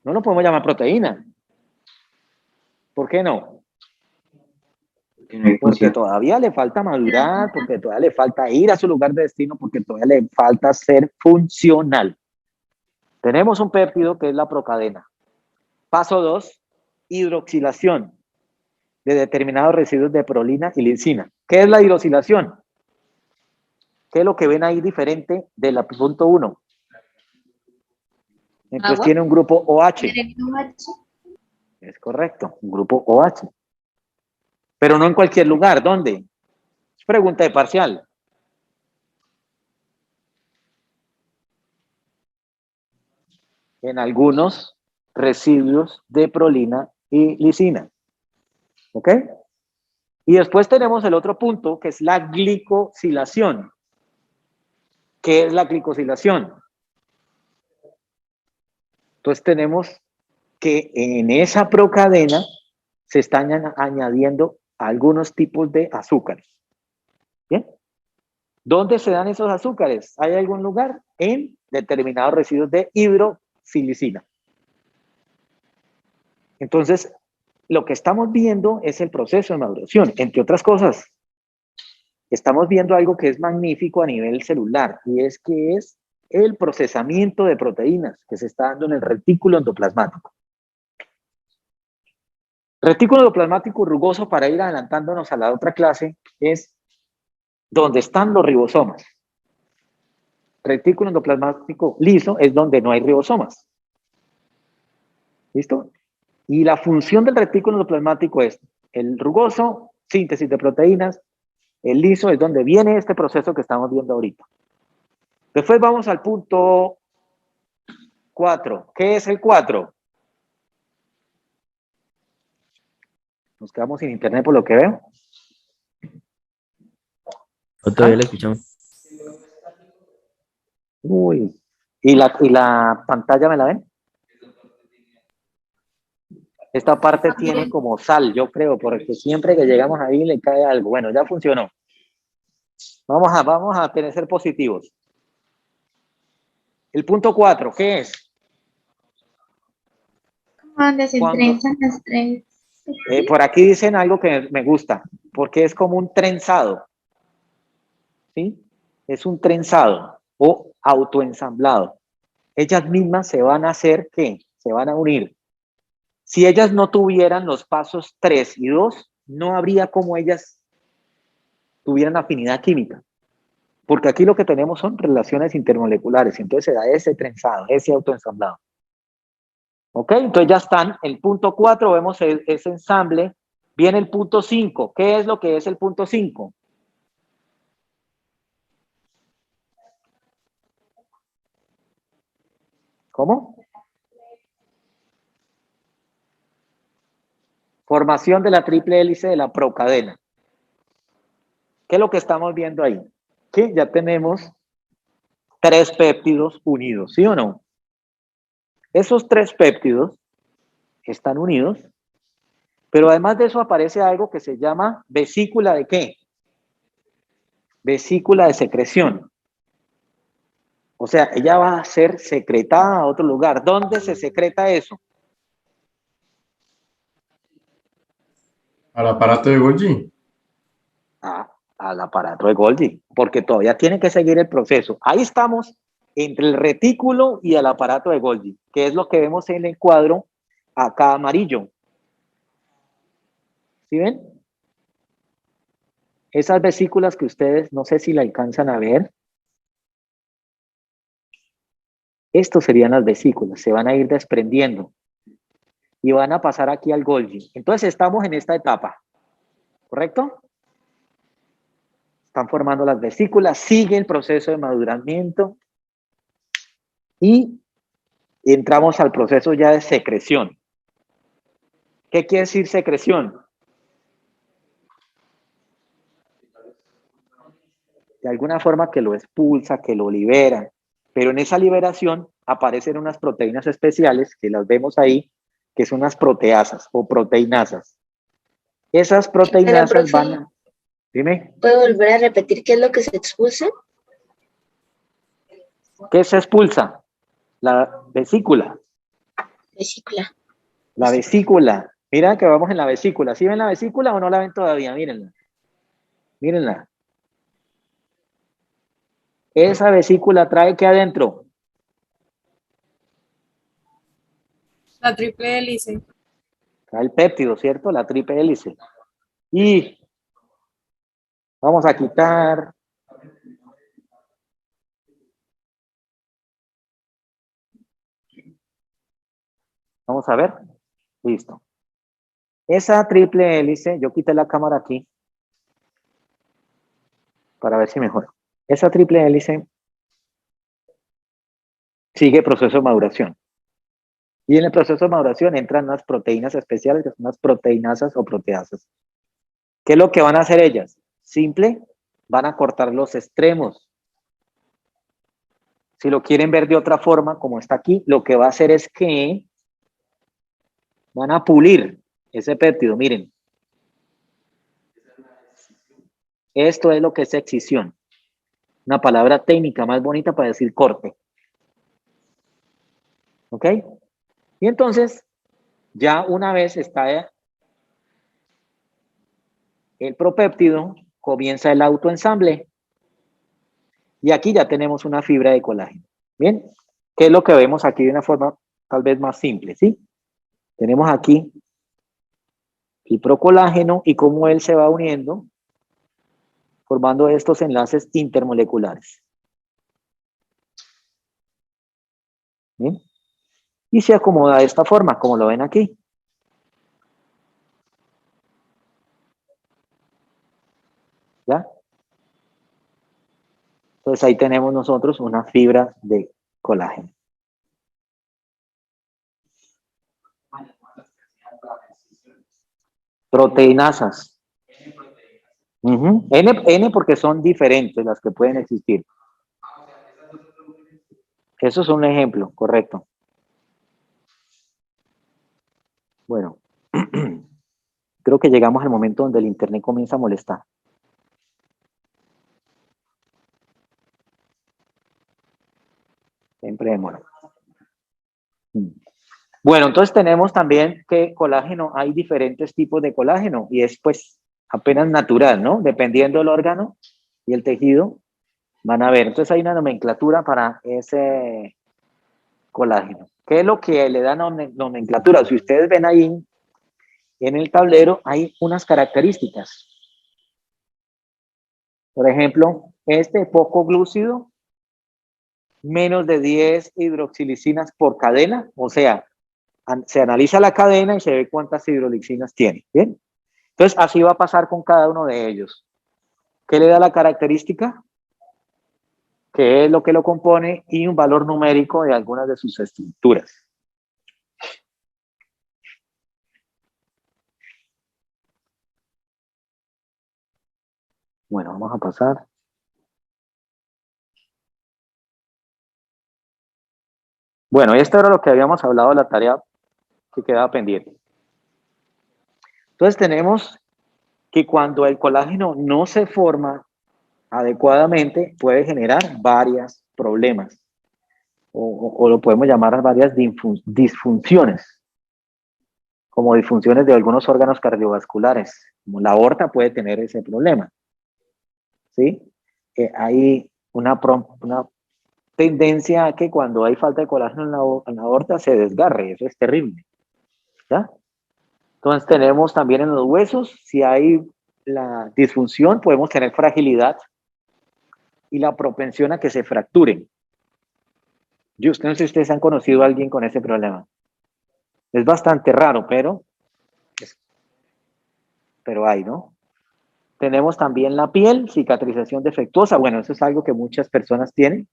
No lo podemos llamar proteína. ¿Por qué no? Porque todavía le falta madurar, porque todavía le falta ir a su lugar de destino, porque todavía le falta ser funcional. Tenemos un péptido que es la procadena. Paso 2, hidroxilación de determinados residuos de prolina y lisina. ¿Qué es la hidroxilación? ¿Qué es lo que ven ahí diferente de la punto 1? Entonces tiene un grupo OH. Es correcto, un grupo OH. Pero no en cualquier lugar. ¿Dónde? Es pregunta de parcial. En algunos residuos de prolina y lisina. ¿Ok? Y después tenemos el otro punto, que es la glicosilación. ¿Qué es la glicosilación? Entonces tenemos que en esa procadena se están añadiendo algunos tipos de azúcares. ¿Bien? ¿Dónde se dan esos azúcares? ¿Hay algún lugar? En determinados residuos de hidroxilicina. Entonces, lo que estamos viendo es el proceso de maduración. Entre otras cosas, estamos viendo algo que es magnífico a nivel celular, y es que es el procesamiento de proteínas que se está dando en el retículo endoplasmático. Retículo endoplasmático rugoso, para ir adelantándonos a la otra clase, es donde están los ribosomas. Retículo endoplasmático liso es donde no hay ribosomas. ¿Listo? Y la función del retículo endoplasmático es el rugoso, síntesis de proteínas, el liso es donde viene este proceso que estamos viendo ahorita. Después vamos al punto 4. ¿Qué es el 4? Nos quedamos sin internet por lo que veo. Todavía lo escuchamos. Uy. ¿Y la pantalla me la ven? Esta parte tiene como sal, yo creo, porque siempre que llegamos ahí le cae algo. Bueno, ya funcionó. Vamos a ser positivos. El punto 4, ¿qué es? Donde se trenzan las tres. Por aquí dicen algo que me gusta, porque es como un trenzado. ¿Sí? Es un trenzado o autoensamblado. Ellas mismas se van a hacer, ¿qué? Se van a unir. Si ellas no tuvieran los pasos 3 y 2, no habría como ellas tuvieran afinidad química. Porque aquí lo que tenemos son relaciones intermoleculares, entonces se da ese trenzado, ese autoensamblado. ¿Ok? Entonces ya están. El punto 4, vemos ese ensamble. Viene el punto 5. ¿Qué es lo que es el punto 5? ¿Cómo? Formación de la triple hélice de la procadena. ¿Qué es lo que estamos viendo ahí? Que ya tenemos 3 péptidos unidos, ¿sí o no? Esos 3 péptidos están unidos, pero además de eso aparece algo que se llama vesícula de ¿qué? Vesícula de secreción. O sea, ella va a ser secretada a otro lugar. ¿Dónde se secreta eso? Al aparato de Golgi. Al aparato de Golgi, porque todavía tiene que seguir el proceso. Ahí estamos entre el retículo y el aparato de Golgi, que es lo que vemos en el cuadro acá amarillo. ¿Sí ven? Esas vesículas que ustedes no sé si la alcanzan a ver. Estos serían las vesículas, se van a ir desprendiendo y van a pasar aquí al Golgi. Entonces estamos en esta etapa, ¿correcto? Están formando las vesículas, sigue el proceso de maduramiento y entramos al proceso ya de secreción. ¿Qué quiere decir secreción? De alguna forma que lo expulsa, que lo libera, pero en esa liberación aparecen unas proteínas especiales que las vemos ahí, que son unas proteasas o proteinasas. Esas proteinasas van a... Dime. ¿Puedo volver a repetir qué es lo que se expulsa? ¿Qué se expulsa? La vesícula. Vesícula. La vesícula. Mira que vamos en la vesícula. ¿Sí ven la vesícula o no la ven todavía? Mírenla. Mírenla. Esa vesícula trae ¿qué adentro? La triple hélice. Trae el péptido, ¿cierto? La triple hélice. Y vamos a quitar. Vamos a ver. Listo. Esa triple hélice, yo quité la cámara aquí para ver si mejora. Esa triple hélice sigue proceso de maduración. Y en el proceso de maduración entran unas proteínas especiales, que son unas proteinasas o proteasas. ¿Qué es lo que van a hacer ellas? Simple, van a cortar los extremos. Si lo quieren ver de otra forma, como está aquí, lo que va a hacer es que van a pulir ese péptido. Miren. Esto es lo que es excisión. Una palabra técnica más bonita para decir corte. ¿Ok? Y entonces, ya una vez está el propéptido, comienza el autoensamble. Y aquí ya tenemos una fibra de colágeno. Bien, ¿qué es lo que vemos aquí de una forma tal vez más simple? ¿Sí? Tenemos aquí el procolágeno y cómo él se va uniendo, formando estos enlaces intermoleculares. ¿Bien? Y se acomoda de esta forma, como lo ven aquí. ¿Ya? Entonces ahí tenemos nosotros una fibra de colágeno. Proteinasas. N porque son diferentes las que pueden existir. Eso es un ejemplo, correcto. Bueno, creo que llegamos al momento donde el internet comienza a molestar. Siempre demora. Bueno, entonces tenemos también que colágeno, hay diferentes tipos de colágeno y es pues apenas natural, ¿no? Dependiendo del órgano y el tejido, van a ver. Entonces hay una nomenclatura para ese colágeno. ¿Qué es lo que le da nomenclatura? Si ustedes ven ahí en el tablero, hay unas características. Por ejemplo, este poco glúcido, menos de 10 hidroxilicinas por cadena, o sea, se analiza la cadena y se ve cuántas hidroxinas tiene. ¿Bien? Entonces, así va a pasar con cada uno de ellos. ¿Qué le da la característica? ¿Qué es lo que lo compone? Y un valor numérico de algunas de sus estructuras. Bueno, vamos a pasar. Bueno, esto era lo que habíamos hablado de la tarea que quedaba pendiente. Entonces tenemos que cuando el colágeno no se forma adecuadamente, puede generar varios problemas. O lo podemos llamar varias disfunciones, como disfunciones de algunos órganos cardiovasculares, como la aorta puede tener ese problema. ¿Sí? Hay una tendencia a que cuando hay falta de colágeno en la aorta se desgarre, eso es terrible, ¿ya? Entonces tenemos también en los huesos, si hay la disfunción, podemos tener fragilidad y la propensión a que se fracturen. Yo no sé si ustedes han conocido a alguien con ese problema. Es bastante raro, pero hay, ¿no? Tenemos también la piel, cicatrización defectuosa. Bueno, eso es algo que muchas personas tienen.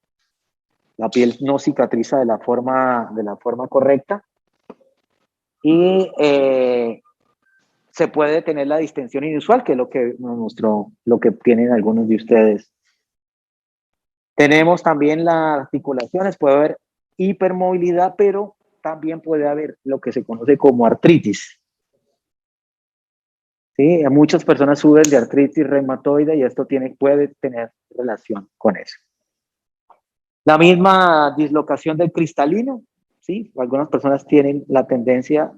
La piel no cicatriza de la forma correcta. Y se puede tener la distensión inusual, que es lo que nos mostró, lo que tienen algunos de ustedes. Tenemos también las articulaciones, puede haber hipermovilidad, pero también puede haber lo que se conoce como artritis. ¿Sí? Muchas personas sufren de artritis reumatoide y esto puede tener relación con eso. La misma dislocación del cristalino, ¿sí? Algunas personas tienen la tendencia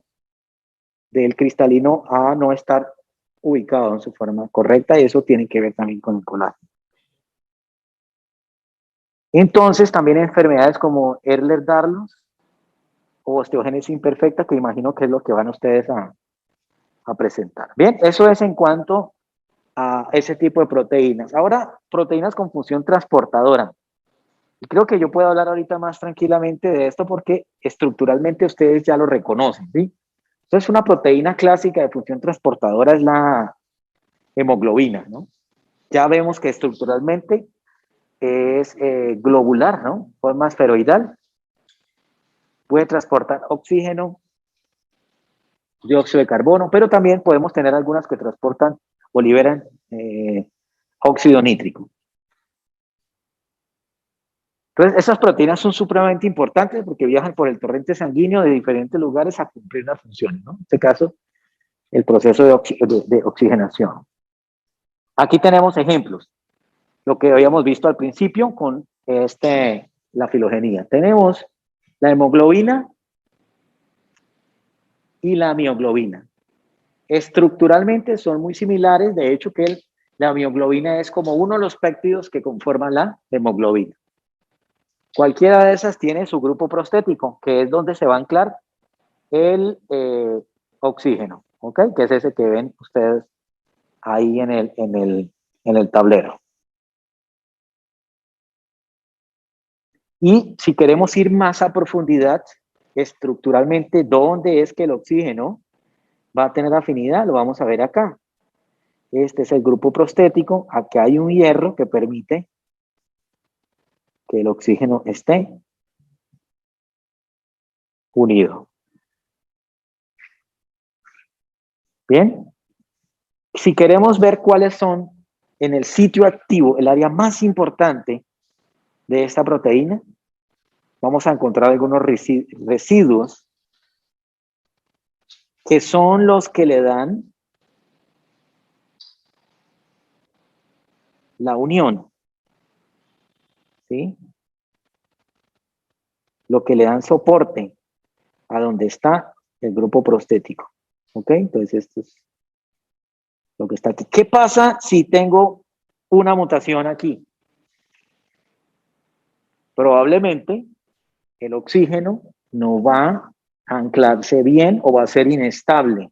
del cristalino a no estar ubicado en su forma correcta y eso tiene que ver también con el colágeno. Entonces, también enfermedades como Ehlers-Danlos o osteogénesis imperfecta, que imagino que es lo que van ustedes a presentar. Bien, eso es en cuanto a ese tipo de proteínas. Ahora, proteínas con función transportadora. Y creo que yo puedo hablar ahorita más tranquilamente de esto porque estructuralmente ustedes ya lo reconocen, ¿sí? Entonces, una proteína clásica de función transportadora es la hemoglobina, ¿no? Ya vemos que estructuralmente es globular, ¿no? Forma esferoidal. Puede transportar oxígeno, dióxido de carbono, pero también podemos tener algunas que transportan o liberan óxido nítrico. Entonces, esas proteínas son supremamente importantes porque viajan por el torrente sanguíneo de diferentes lugares a cumplir una función, ¿no? En este caso, el proceso de oxigenación. Aquí tenemos ejemplos, lo que habíamos visto al principio con la filogenia. Tenemos la hemoglobina y la mioglobina. Estructuralmente son muy similares, de hecho que la mioglobina es como uno de los péptidos que conforman la hemoglobina. Cualquiera de esas tiene su grupo prostético, que es donde se va a anclar el oxígeno, ¿ok? Que es ese que ven ustedes ahí en el tablero. Y si queremos ir más a profundidad, estructuralmente, ¿dónde es que el oxígeno va a tener afinidad? Lo vamos a ver acá. Este es el grupo prostético. Acá hay un hierro que permite que el oxígeno esté unido. Bien. Si queremos ver cuáles son en el sitio activo, el área más importante de esta proteína, vamos a encontrar algunos residuos que son los que le dan la unión, ¿sí? Lo que le dan soporte a donde está el grupo prostético, ¿ok? Entonces esto es lo que está aquí. ¿Qué pasa si tengo una mutación aquí? Probablemente el oxígeno no va a anclarse bien o va a ser inestable,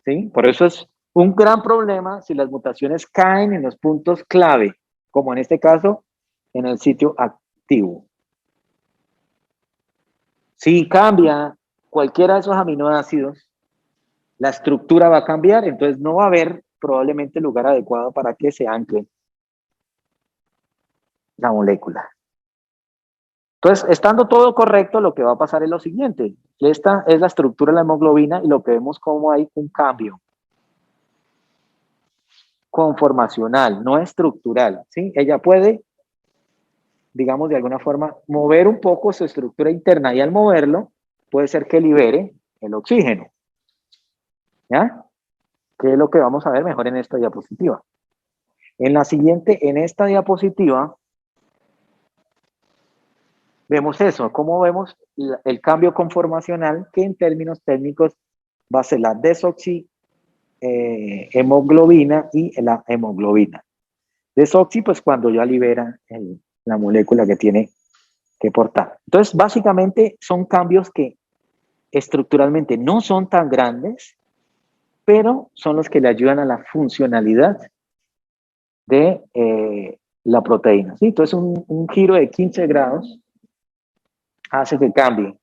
¿sí? Por eso es un gran problema si las mutaciones caen en los puntos clave, como en este caso, en el sitio activo. Si cambia cualquiera de esos aminoácidos, la estructura va a cambiar, entonces no va a haber probablemente lugar adecuado para que se ancle la molécula. Entonces, estando todo correcto, lo que va a pasar es lo siguiente. Esta es la estructura de la hemoglobina y lo que vemos como hay un cambio conformacional, no estructural, ¿sí? Ella puede, digamos, de alguna forma, mover un poco su estructura interna y al moverlo, puede ser que libere el oxígeno. ¿Ya? Que es lo que vamos a ver mejor en esta diapositiva. En esta diapositiva, vemos eso, cómo vemos el cambio conformacional que en términos técnicos va a ser la desoxihemoglobina y la hemoglobina. Desoxi, pues cuando ya libera la molécula que tiene que portar. Entonces, básicamente son cambios que estructuralmente no son tan grandes, pero son los que le ayudan a la funcionalidad de la proteína. ¿Sí? Entonces, un giro de 15 grados hace que cambie.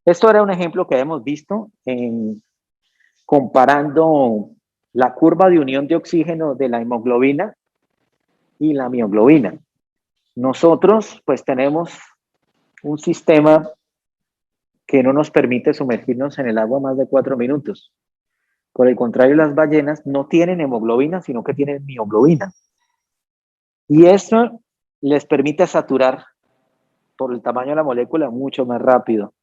Esto era un ejemplo que hemos visto comparando la curva de unión de oxígeno de la hemoglobina y la mioglobina. Nosotros, pues, tenemos un sistema que no nos permite sumergirnos en el agua más de 4 minutos. Por el contrario, las ballenas no tienen hemoglobina, sino que tienen mioglobina. Y eso les permite saturar por el tamaño de la molécula mucho más rápido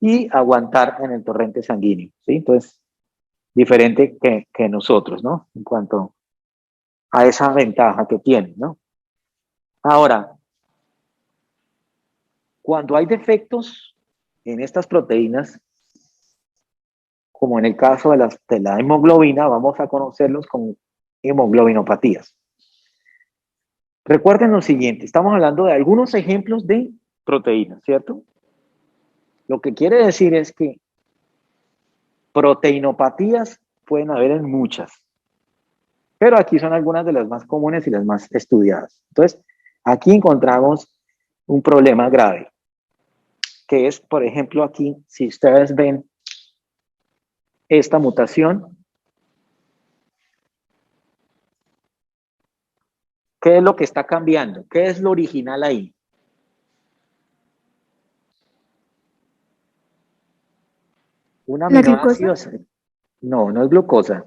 y aguantar en el torrente sanguíneo, ¿sí? Entonces, diferente que nosotros, ¿no? En cuanto a esa ventaja que tienen, ¿no? Ahora, cuando hay defectos en estas proteínas, como en el caso de la hemoglobina, vamos a conocerlos como hemoglobinopatías. Recuerden lo siguiente, estamos hablando de algunos ejemplos de proteínas, ¿cierto? Lo que quiere decir es que proteinopatías pueden haber en muchas, pero aquí son algunas de las más comunes y las más estudiadas. Entonces, aquí encontramos un problema grave, que es, por ejemplo, aquí, si ustedes ven esta mutación, ¿qué es lo que está cambiando? ¿Qué es lo original ahí? Un ¿La glucosa? aminoácido. No, no es glucosa.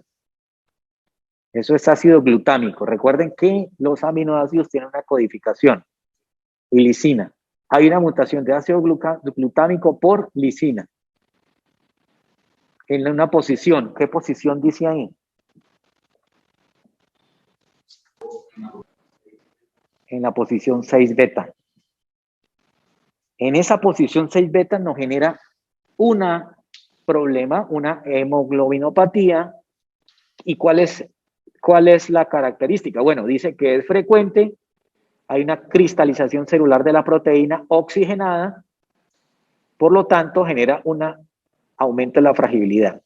Eso es ácido glutámico. Recuerden que los aminoácidos tienen una codificación y lisina. Hay una mutación de ácido glutámico por lisina. En una posición. ¿Qué posición dice ahí? En la posición 6 beta. En esa posición 6 beta nos genera un problema, una hemoglobinopatía. ¿Y cuál es la característica? Bueno, dice que es frecuente, hay una cristalización celular de la proteína oxigenada, por lo tanto genera un aumento de la fragilidad.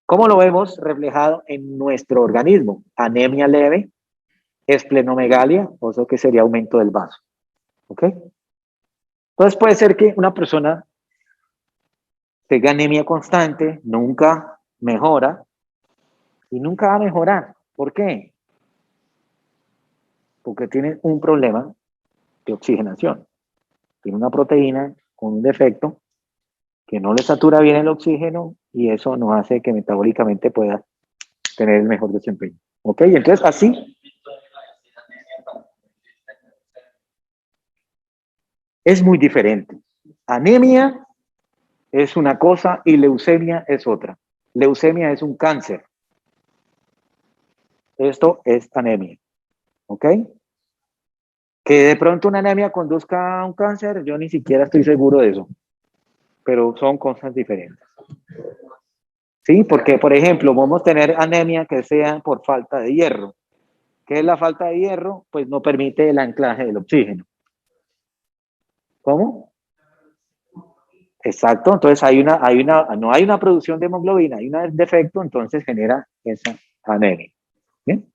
¿Cómo lo vemos reflejado en nuestro organismo? Anemia leve, esplenomegalia, o eso que sería aumento del vaso. ¿Ok? Entonces puede ser que una persona tenga anemia constante, nunca mejora y nunca va a mejorar. ¿Por qué? Porque tiene un problema de oxigenación. Tiene una proteína con un defecto que no le satura bien el oxígeno y eso nos hace que metabólicamente pueda tener el mejor desempeño. ¿Ok? Entonces, así es muy diferente. Anemia es una cosa y leucemia es otra. Leucemia es un cáncer. Esto es anemia. ¿Ok? Que de pronto una anemia conduzca a un cáncer, yo ni siquiera estoy seguro de eso. Pero son cosas diferentes. ¿Sí? Porque, por ejemplo, vamos a tener anemia que sea por falta de hierro. ¿Qué es la falta de hierro? Pues no permite el anclaje del oxígeno. ¿Cómo? Exacto, entonces no hay una producción de hemoglobina, hay un defecto, entonces genera esa anemia. ¿Bien?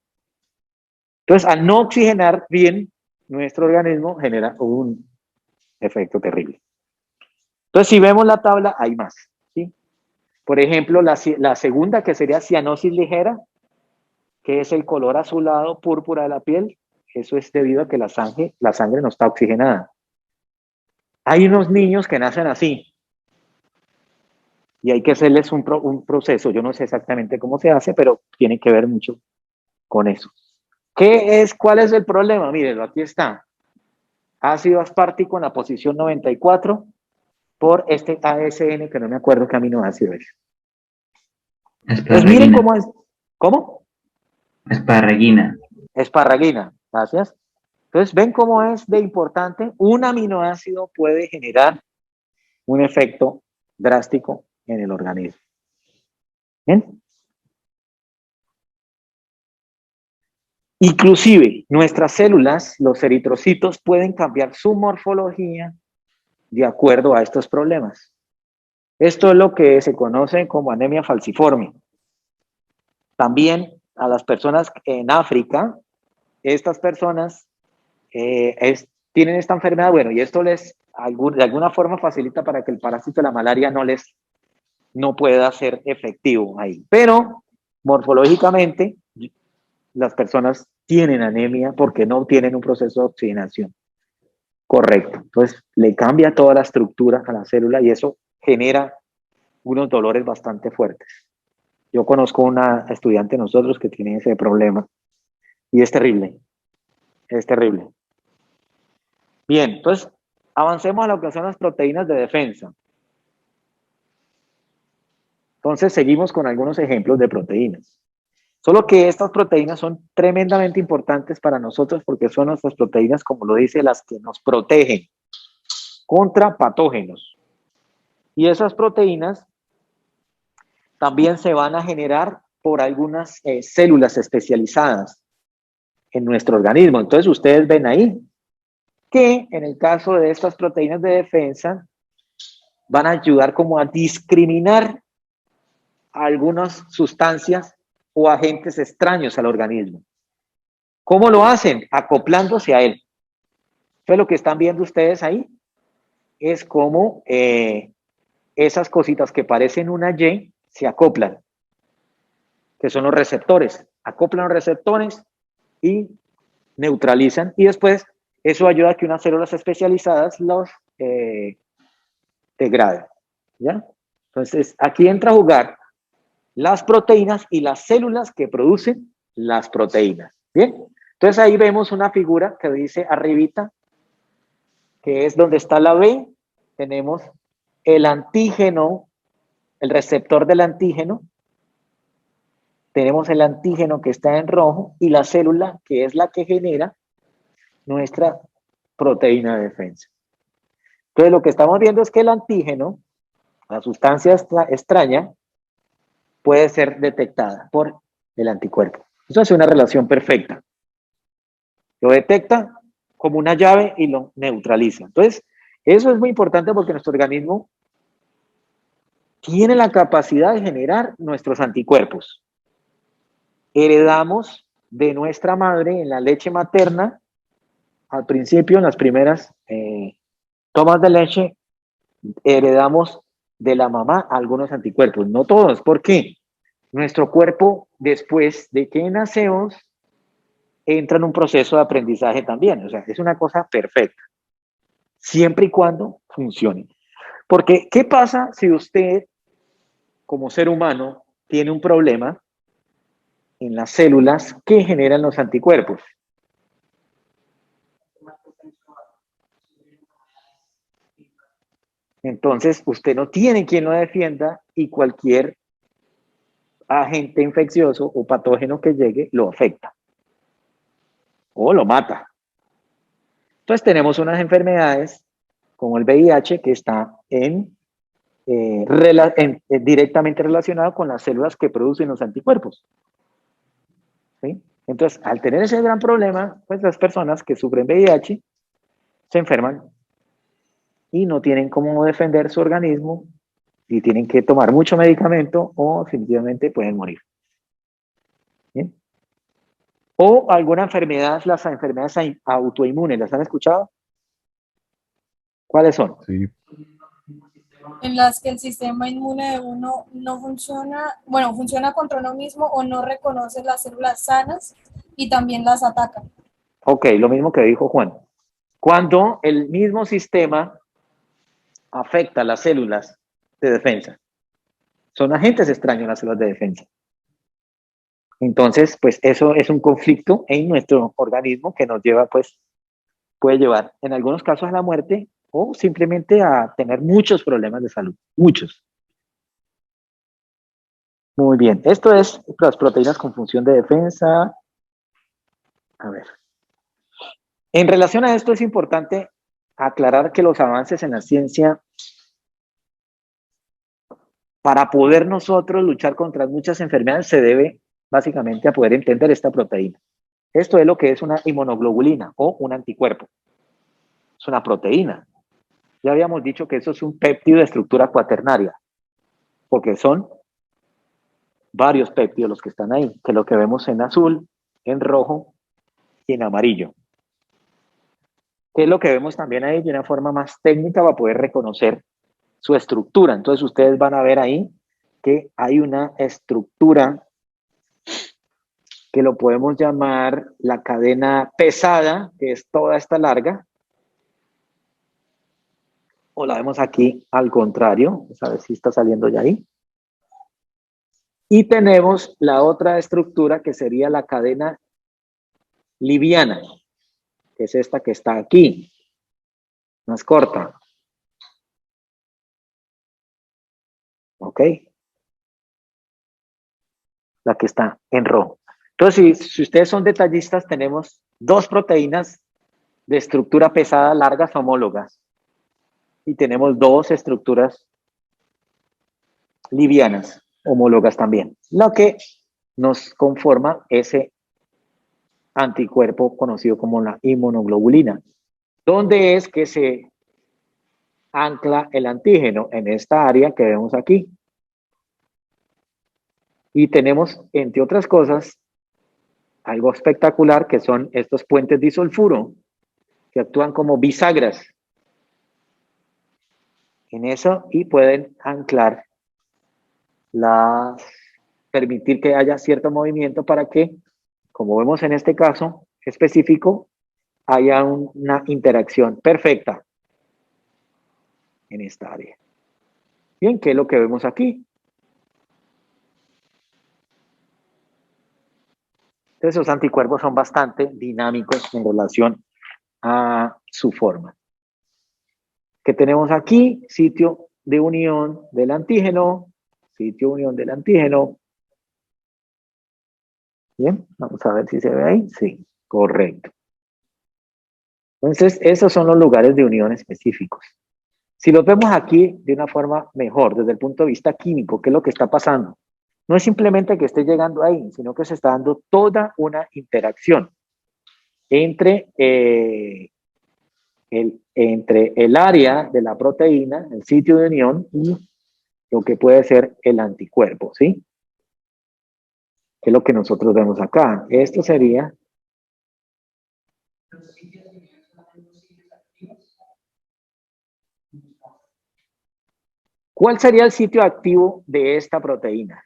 Entonces, al no oxigenar bien, nuestro organismo genera un efecto terrible. Entonces, si vemos la tabla, hay más. ¿Sí? Por ejemplo, la segunda, que sería cianosis ligera, que es el color azulado púrpura de la piel, eso es debido a que la sangre no está oxigenada. Hay unos niños que nacen así y hay que hacerles un proceso, yo no sé exactamente cómo se hace, pero tiene que ver mucho con eso. ¿Cuál es el problema? Mírenlo, aquí está. Ácido aspartico en la posición 94 por este ASN, que no me acuerdo qué aminoácido es. Pues miren cómo es. ¿Cómo? Esparraguina. Esparraguina, gracias. Entonces, ven cómo es de importante. Un aminoácido puede generar un efecto drástico en el organismo. ¿Bien? Inclusive, nuestras células, los eritrocitos, pueden cambiar su morfología de acuerdo a estos problemas. Esto es lo que se conoce como anemia falciforme. También a las personas en África, estas personas tienen esta enfermedad, bueno, y esto les de alguna forma facilita para que el parásito de la malaria no pueda ser efectivo ahí. Pero morfológicamente las personas tienen anemia porque no tienen un proceso de oxigenación correcto. Entonces le cambia toda la estructura a la célula y eso genera unos dolores bastante fuertes. Yo conozco una estudiante de nosotros que tiene ese problema y es terrible, es terrible. Bien, entonces avancemos a lo que son las proteínas de defensa. Entonces seguimos con algunos ejemplos de proteínas. Solo que estas proteínas son tremendamente importantes para nosotros porque son nuestras proteínas, como lo dice, las que nos protegen contra patógenos. Y esas proteínas también se van a generar por algunas células especializadas en nuestro organismo. Entonces ustedes ven ahí que en el caso de estas proteínas de defensa van a ayudar como a discriminar algunas sustancias o agentes extraños al organismo. ¿Cómo lo hacen? Acoplándose a él. Entonces lo que están viendo ustedes ahí es como esas cositas que parecen una Y se acoplan, que son los receptores. Acoplan los receptores y neutralizan y después eso ayuda a que unas células especializadas los degraden. ¿Ya? Entonces aquí entra a jugar las proteínas y las células que producen las proteínas. Bien, entonces ahí vemos una figura que dice arribita, que es donde está la B, tenemos el antígeno, el receptor del antígeno, tenemos el antígeno que está en rojo y la célula que es la que genera nuestra proteína de defensa. Entonces lo que estamos viendo es que el antígeno, la sustancia extraña, puede ser detectada por el anticuerpo. Eso es una relación perfecta. Lo detecta como una llave y lo neutraliza. Entonces, eso es muy importante porque nuestro organismo tiene la capacidad de generar nuestros anticuerpos. Heredamos de nuestra madre en la leche materna, al principio, en las primeras tomas de leche, heredamos de la mamá algunos anticuerpos, no todos. ¿Por qué? Nuestro cuerpo, después de que nacemos, entra en un proceso de aprendizaje también. O sea, es una cosa perfecta, siempre y cuando funcione. Porque, ¿qué pasa si usted, como ser humano, tiene un problema en las células que generan los anticuerpos? Entonces, usted no tiene quien lo defienda y cualquier agente infeccioso o patógeno que llegue lo afecta o lo mata. Entonces tenemos unas enfermedades como el VIH que está directamente relacionado con las células que producen los anticuerpos. ¿Sí? Entonces, al tener ese gran problema, pues las personas que sufren VIH se enferman y no tienen cómo defender su organismo y tienen que tomar mucho medicamento o definitivamente pueden morir. ¿Bien? O alguna enfermedad, las enfermedades autoinmunes, ¿las han escuchado? ¿Cuáles son? Sí. En las que el sistema inmune de uno no funciona, bueno, funciona contra uno mismo o no reconoce las células sanas y también las ataca. Ok, lo mismo que dijo Juan. Cuando el mismo sistema afecta a las células de defensa. Son agentes extraños las células de defensa. Entonces, pues eso es un conflicto en nuestro organismo que nos lleva, pues, puede llevar en algunos casos a la muerte o simplemente a tener muchos problemas de salud. Muchos. Muy bien. Esto es las proteínas con función de defensa. A ver. En relación a esto es importante aclarar que los avances en la ciencia, para poder nosotros luchar contra muchas enfermedades, se debe básicamente a poder entender esta proteína. Esto es lo que es una inmunoglobulina o un anticuerpo. Es una proteína. Ya habíamos dicho que eso es un péptido de estructura cuaternaria, porque son varios péptidos los que están ahí, que es lo que vemos en azul, en rojo y en amarillo. Que es lo que vemos también ahí de una forma más técnica para poder reconocer su estructura. Entonces ustedes van a ver ahí que hay una estructura que lo podemos llamar la cadena pesada, que es toda esta larga, o la vemos aquí al contrario, a ver si está saliendo ya ahí. Y tenemos la otra estructura que sería la cadena liviana, que es esta que está aquí, más corta. ¿Ok? La que está en rojo. Entonces, si ustedes son detallistas, tenemos dos proteínas de estructura pesada largas homólogas. Y tenemos dos estructuras livianas homólogas también. Lo que nos conforma ese anticuerpo conocido como la inmunoglobulina. ¿Dónde es que se ancla el antígeno? En esta área que vemos aquí. Y tenemos, entre otras cosas, algo espectacular que son estos puentes disulfuro que actúan como bisagras en eso y pueden anclar permitir que haya cierto movimiento para que, como vemos en este caso específico, haya una interacción perfecta en esta área. Bien, ¿qué es lo que vemos aquí? Entonces, esos anticuerpos son bastante dinámicos en relación a su forma. ¿Qué tenemos aquí? Sitio de unión del antígeno, sitio de unión del antígeno. Bien, vamos a ver si se ve ahí. Sí, correcto. Entonces, esos son los lugares de unión específicos. Si los vemos aquí de una forma mejor, desde el punto de vista químico, ¿qué es lo que está pasando? No es simplemente que esté llegando ahí, sino que se está dando toda una interacción entre, entre el área de la proteína, el sitio de unión, y lo que puede ser el anticuerpo, ¿sí? Que es lo que nosotros vemos acá. Esto sería... ¿Cuál sería el sitio activo de esta proteína?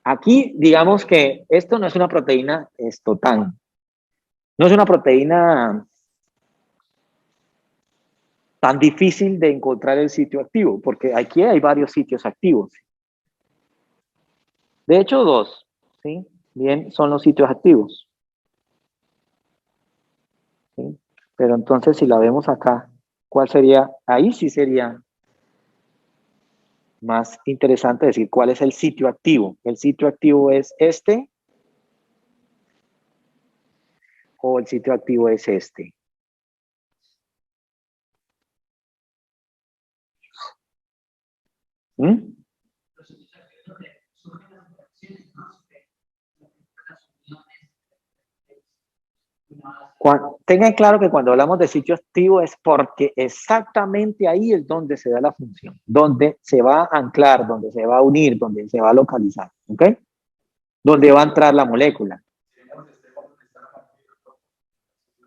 Aquí, digamos que esto no es una proteína estotan. No es una proteína tan difícil de encontrar el sitio activo, porque aquí hay varios sitios activos. De hecho, dos, ¿sí? Bien, son los sitios activos. ¿Sí? Pero entonces, si la vemos acá, ¿cuál sería? Ahí sí sería más interesante decir cuál es el sitio activo. ¿El sitio activo es este? ¿O el sitio activo es este? ¿Mm? Tengan claro que cuando hablamos de sitio activo es porque exactamente ahí es donde se da la función, donde se va a anclar, donde se va a unir, donde se va a localizar, ¿ok? Donde va a entrar la molécula.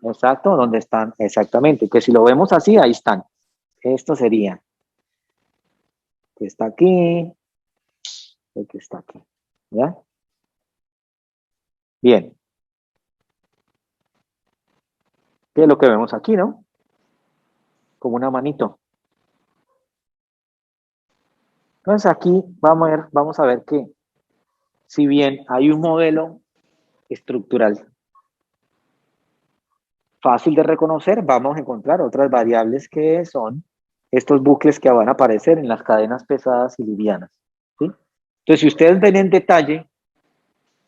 Exacto, donde están, exactamente, que si lo vemos así, ahí están. Esto sería, que está aquí, el que está aquí, ¿ya? Bien. ¿Qué es lo que vemos aquí, no? Como una manito. Entonces aquí vamos a ver que si bien hay un modelo estructural fácil de reconocer, vamos a encontrar otras variables que son estos bucles que van a aparecer en las cadenas pesadas y livianas, ¿sí? Entonces, si ustedes ven en detalle,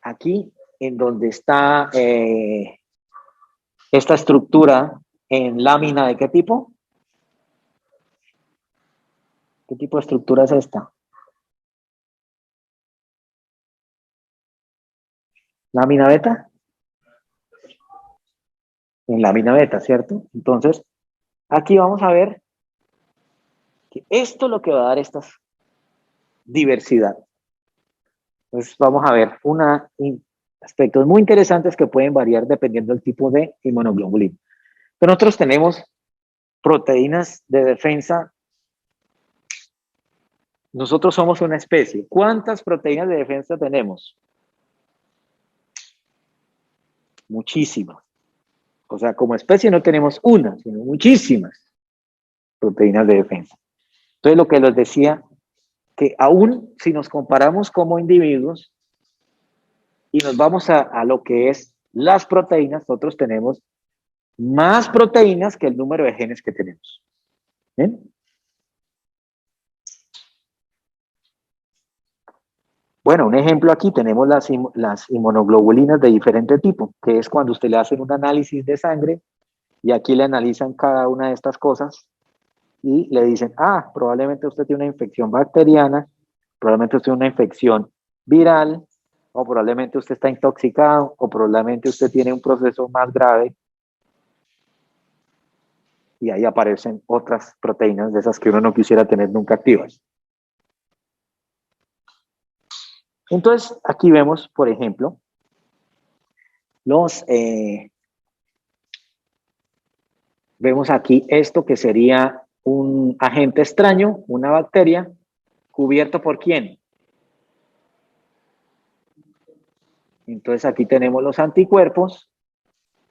aquí en donde está esta estructura en lámina, ¿de qué tipo? ¿Qué tipo de estructura es esta? ¿Lámina beta? En lámina beta, ¿cierto? Entonces, aquí vamos a ver que esto es lo que va a dar esta diversidad. Entonces, vamos a ver aspectos muy interesantes que pueden variar dependiendo del tipo de inmunoglobulina. Pero nosotros tenemos proteínas de defensa. Nosotros somos una especie. ¿Cuántas proteínas de defensa tenemos? Muchísimas. O sea, como especie no tenemos una, sino muchísimas proteínas de defensa. Entonces, lo que les decía, que aún si nos comparamos como individuos y nos vamos a lo que es las proteínas, nosotros tenemos más proteínas que el número de genes que tenemos. ¿Bien? Bueno, un ejemplo aquí tenemos las inmunoglobulinas de diferente tipo, que es cuando usted le hacen un análisis de sangre y aquí le analizan cada una de estas cosas y le dicen, probablemente usted tiene una infección bacteriana, probablemente usted tiene una infección viral, o probablemente usted está intoxicado, o probablemente usted tiene un proceso más grave. Y ahí aparecen otras proteínas de esas que uno no quisiera tener nunca activas. Entonces, aquí vemos, por ejemplo, vemos aquí esto que sería un agente extraño, una bacteria, ¿cubierto por quién? Entonces aquí tenemos los anticuerpos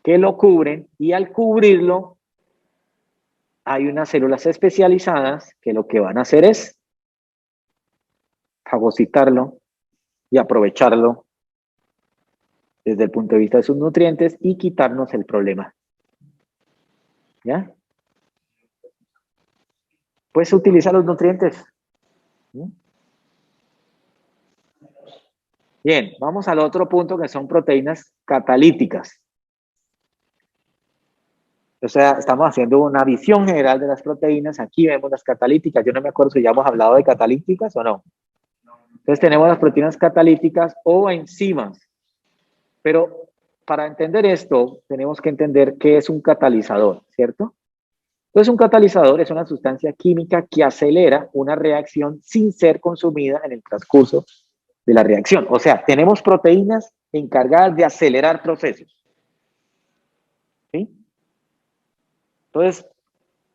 que lo cubren y al cubrirlo hay unas células especializadas que lo que van a hacer es fagocitarlo y aprovecharlo desde el punto de vista de sus nutrientes y quitarnos el problema. ¿Ya? Pues se utilizan los nutrientes. Bien, vamos al otro punto que son proteínas catalíticas. O sea, estamos haciendo una visión general de las proteínas. Aquí vemos las catalíticas. Yo no me acuerdo si ya hemos hablado de catalíticas o no. Entonces tenemos las proteínas catalíticas o enzimas. Pero para entender esto, tenemos que entender qué es un catalizador, ¿cierto? Entonces un catalizador es una sustancia química que acelera una reacción sin ser consumida en el transcurso de la reacción. O sea, tenemos proteínas encargadas de acelerar procesos. ¿Sí? Entonces,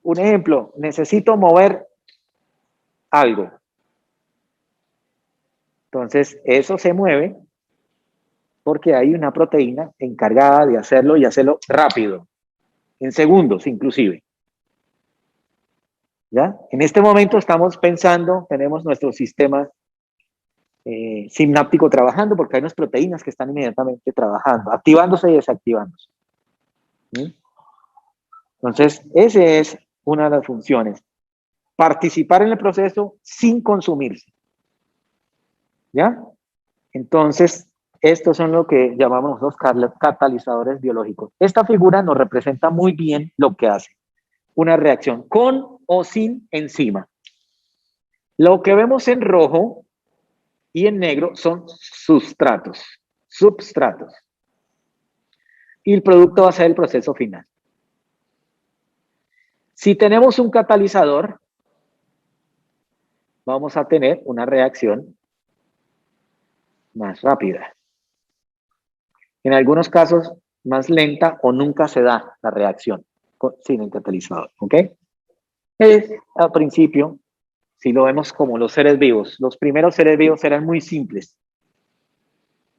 un ejemplo, necesito mover algo. Entonces, eso se mueve porque hay una proteína encargada de hacerlo y hacerlo rápido, en segundos inclusive. ¿Ya? En este momento estamos pensando, tenemos nuestro sistema sináptico trabajando porque hay unas proteínas que están inmediatamente trabajando, activándose y desactivándose. ¿Sí? Entonces, esa es una de las funciones. Participar en el proceso sin consumirse. ¿Ya? Entonces, estos son lo que llamamos los catalizadores biológicos. Esta figura nos representa muy bien lo que hace una reacción con o sin enzima. Lo que vemos en rojo y en negro son substratos. Y el producto va a ser el proceso final. Si tenemos un catalizador, vamos a tener una reacción más rápida. En algunos casos, más lenta o nunca se da la reacción sin el catalizador. ¿Ok? Al principio, si lo vemos como los seres vivos, los primeros seres vivos eran muy simples.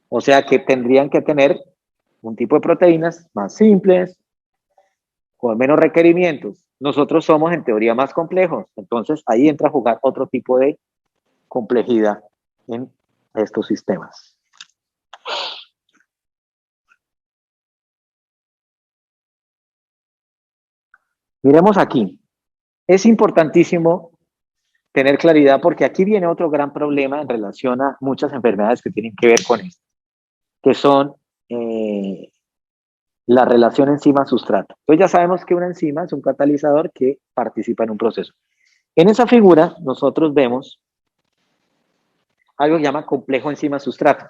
O sea que tendrían que tener un tipo de proteínas más simples, con menos requerimientos. Nosotros somos en teoría más complejos. Entonces ahí entra a jugar otro tipo de complejidad en estos sistemas. Miremos aquí. Es importantísimo tener claridad porque aquí viene otro gran problema en relación a muchas enfermedades que tienen que ver con esto, que son la relación enzima-sustrato. Entonces ya sabemos que una enzima es un catalizador que participa en un proceso. En esa figura nosotros vemos algo que se llama complejo enzima-sustrato.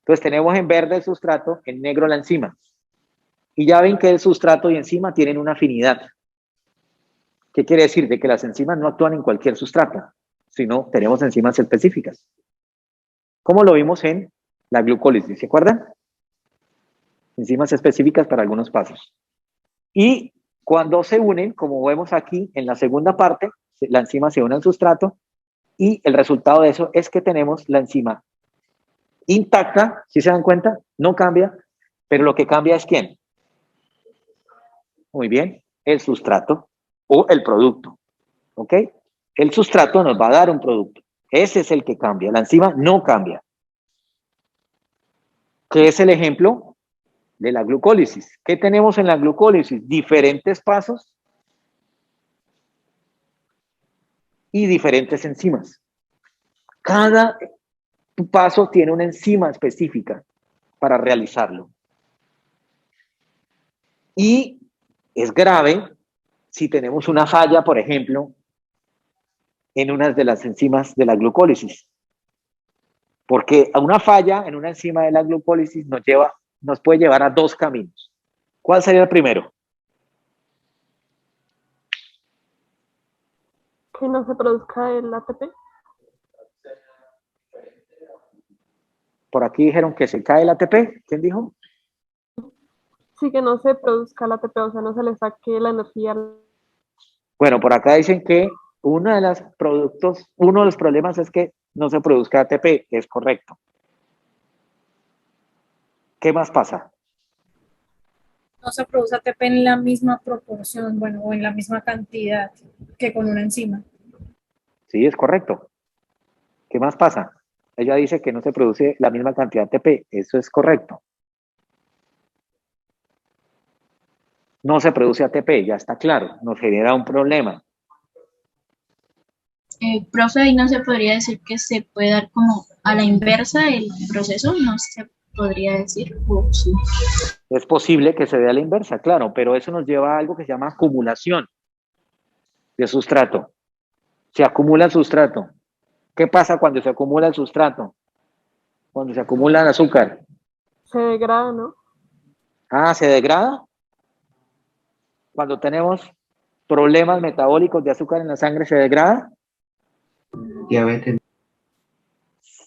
Entonces tenemos en verde el sustrato, en negro la enzima. Y ya ven que el sustrato y enzima tienen una afinidad. ¿Qué quiere decir? De que las enzimas no actúan en cualquier sustrato, sino tenemos enzimas específicas. Como lo vimos en la glucólisis, ¿se acuerdan? Enzimas específicas para algunos pasos. Y cuando se unen, como vemos aquí en la segunda parte, la enzima se une al sustrato y el resultado de eso es que tenemos la enzima intacta, si se dan cuenta, no cambia, pero lo que cambia es ¿quién? Muy bien, el sustrato o el producto, ¿ok? El sustrato nos va a dar un producto, ese es el que cambia, la enzima no cambia. ¿Qué es el ejemplo de la glucólisis? ¿Qué tenemos en la glucólisis? Diferentes pasos y diferentes enzimas. Cada paso tiene una enzima específica para realizarlo. Y es grave si tenemos una falla, por ejemplo, en una de las enzimas de la glucólisis. Porque a una falla en una enzima de la glucólisis nos puede llevar a dos caminos. ¿Cuál sería el primero? Que no se produzca el ATP. Por aquí dijeron que se cae el ATP. ¿Quién dijo? Sí, que no se produzca el ATP, o sea, no se le saque la energía. Bueno, por acá dicen que uno de los problemas es que no se produzca ATP. Es correcto. ¿Qué más pasa? No se produce ATP en la misma proporción, bueno, o en la misma cantidad que con una enzima. Sí, es correcto. ¿Qué más pasa? Ella dice que no se produce la misma cantidad de ATP. Eso es correcto. No se produce ATP, ya está claro. Nos genera un problema. Profe, ahí no se podría decir que se puede dar como a la inversa el proceso, no se podría decir. Sí. Es posible que se dé a la inversa, claro, pero eso nos lleva a algo que se llama acumulación de sustrato. Se acumula el sustrato. ¿Qué pasa cuando se acumula el sustrato? Cuando se acumula el azúcar. Se degrada, ¿no? Ah, ¿se degrada? Cuando tenemos problemas metabólicos de azúcar en la sangre, ¿se degrada? Diabetes.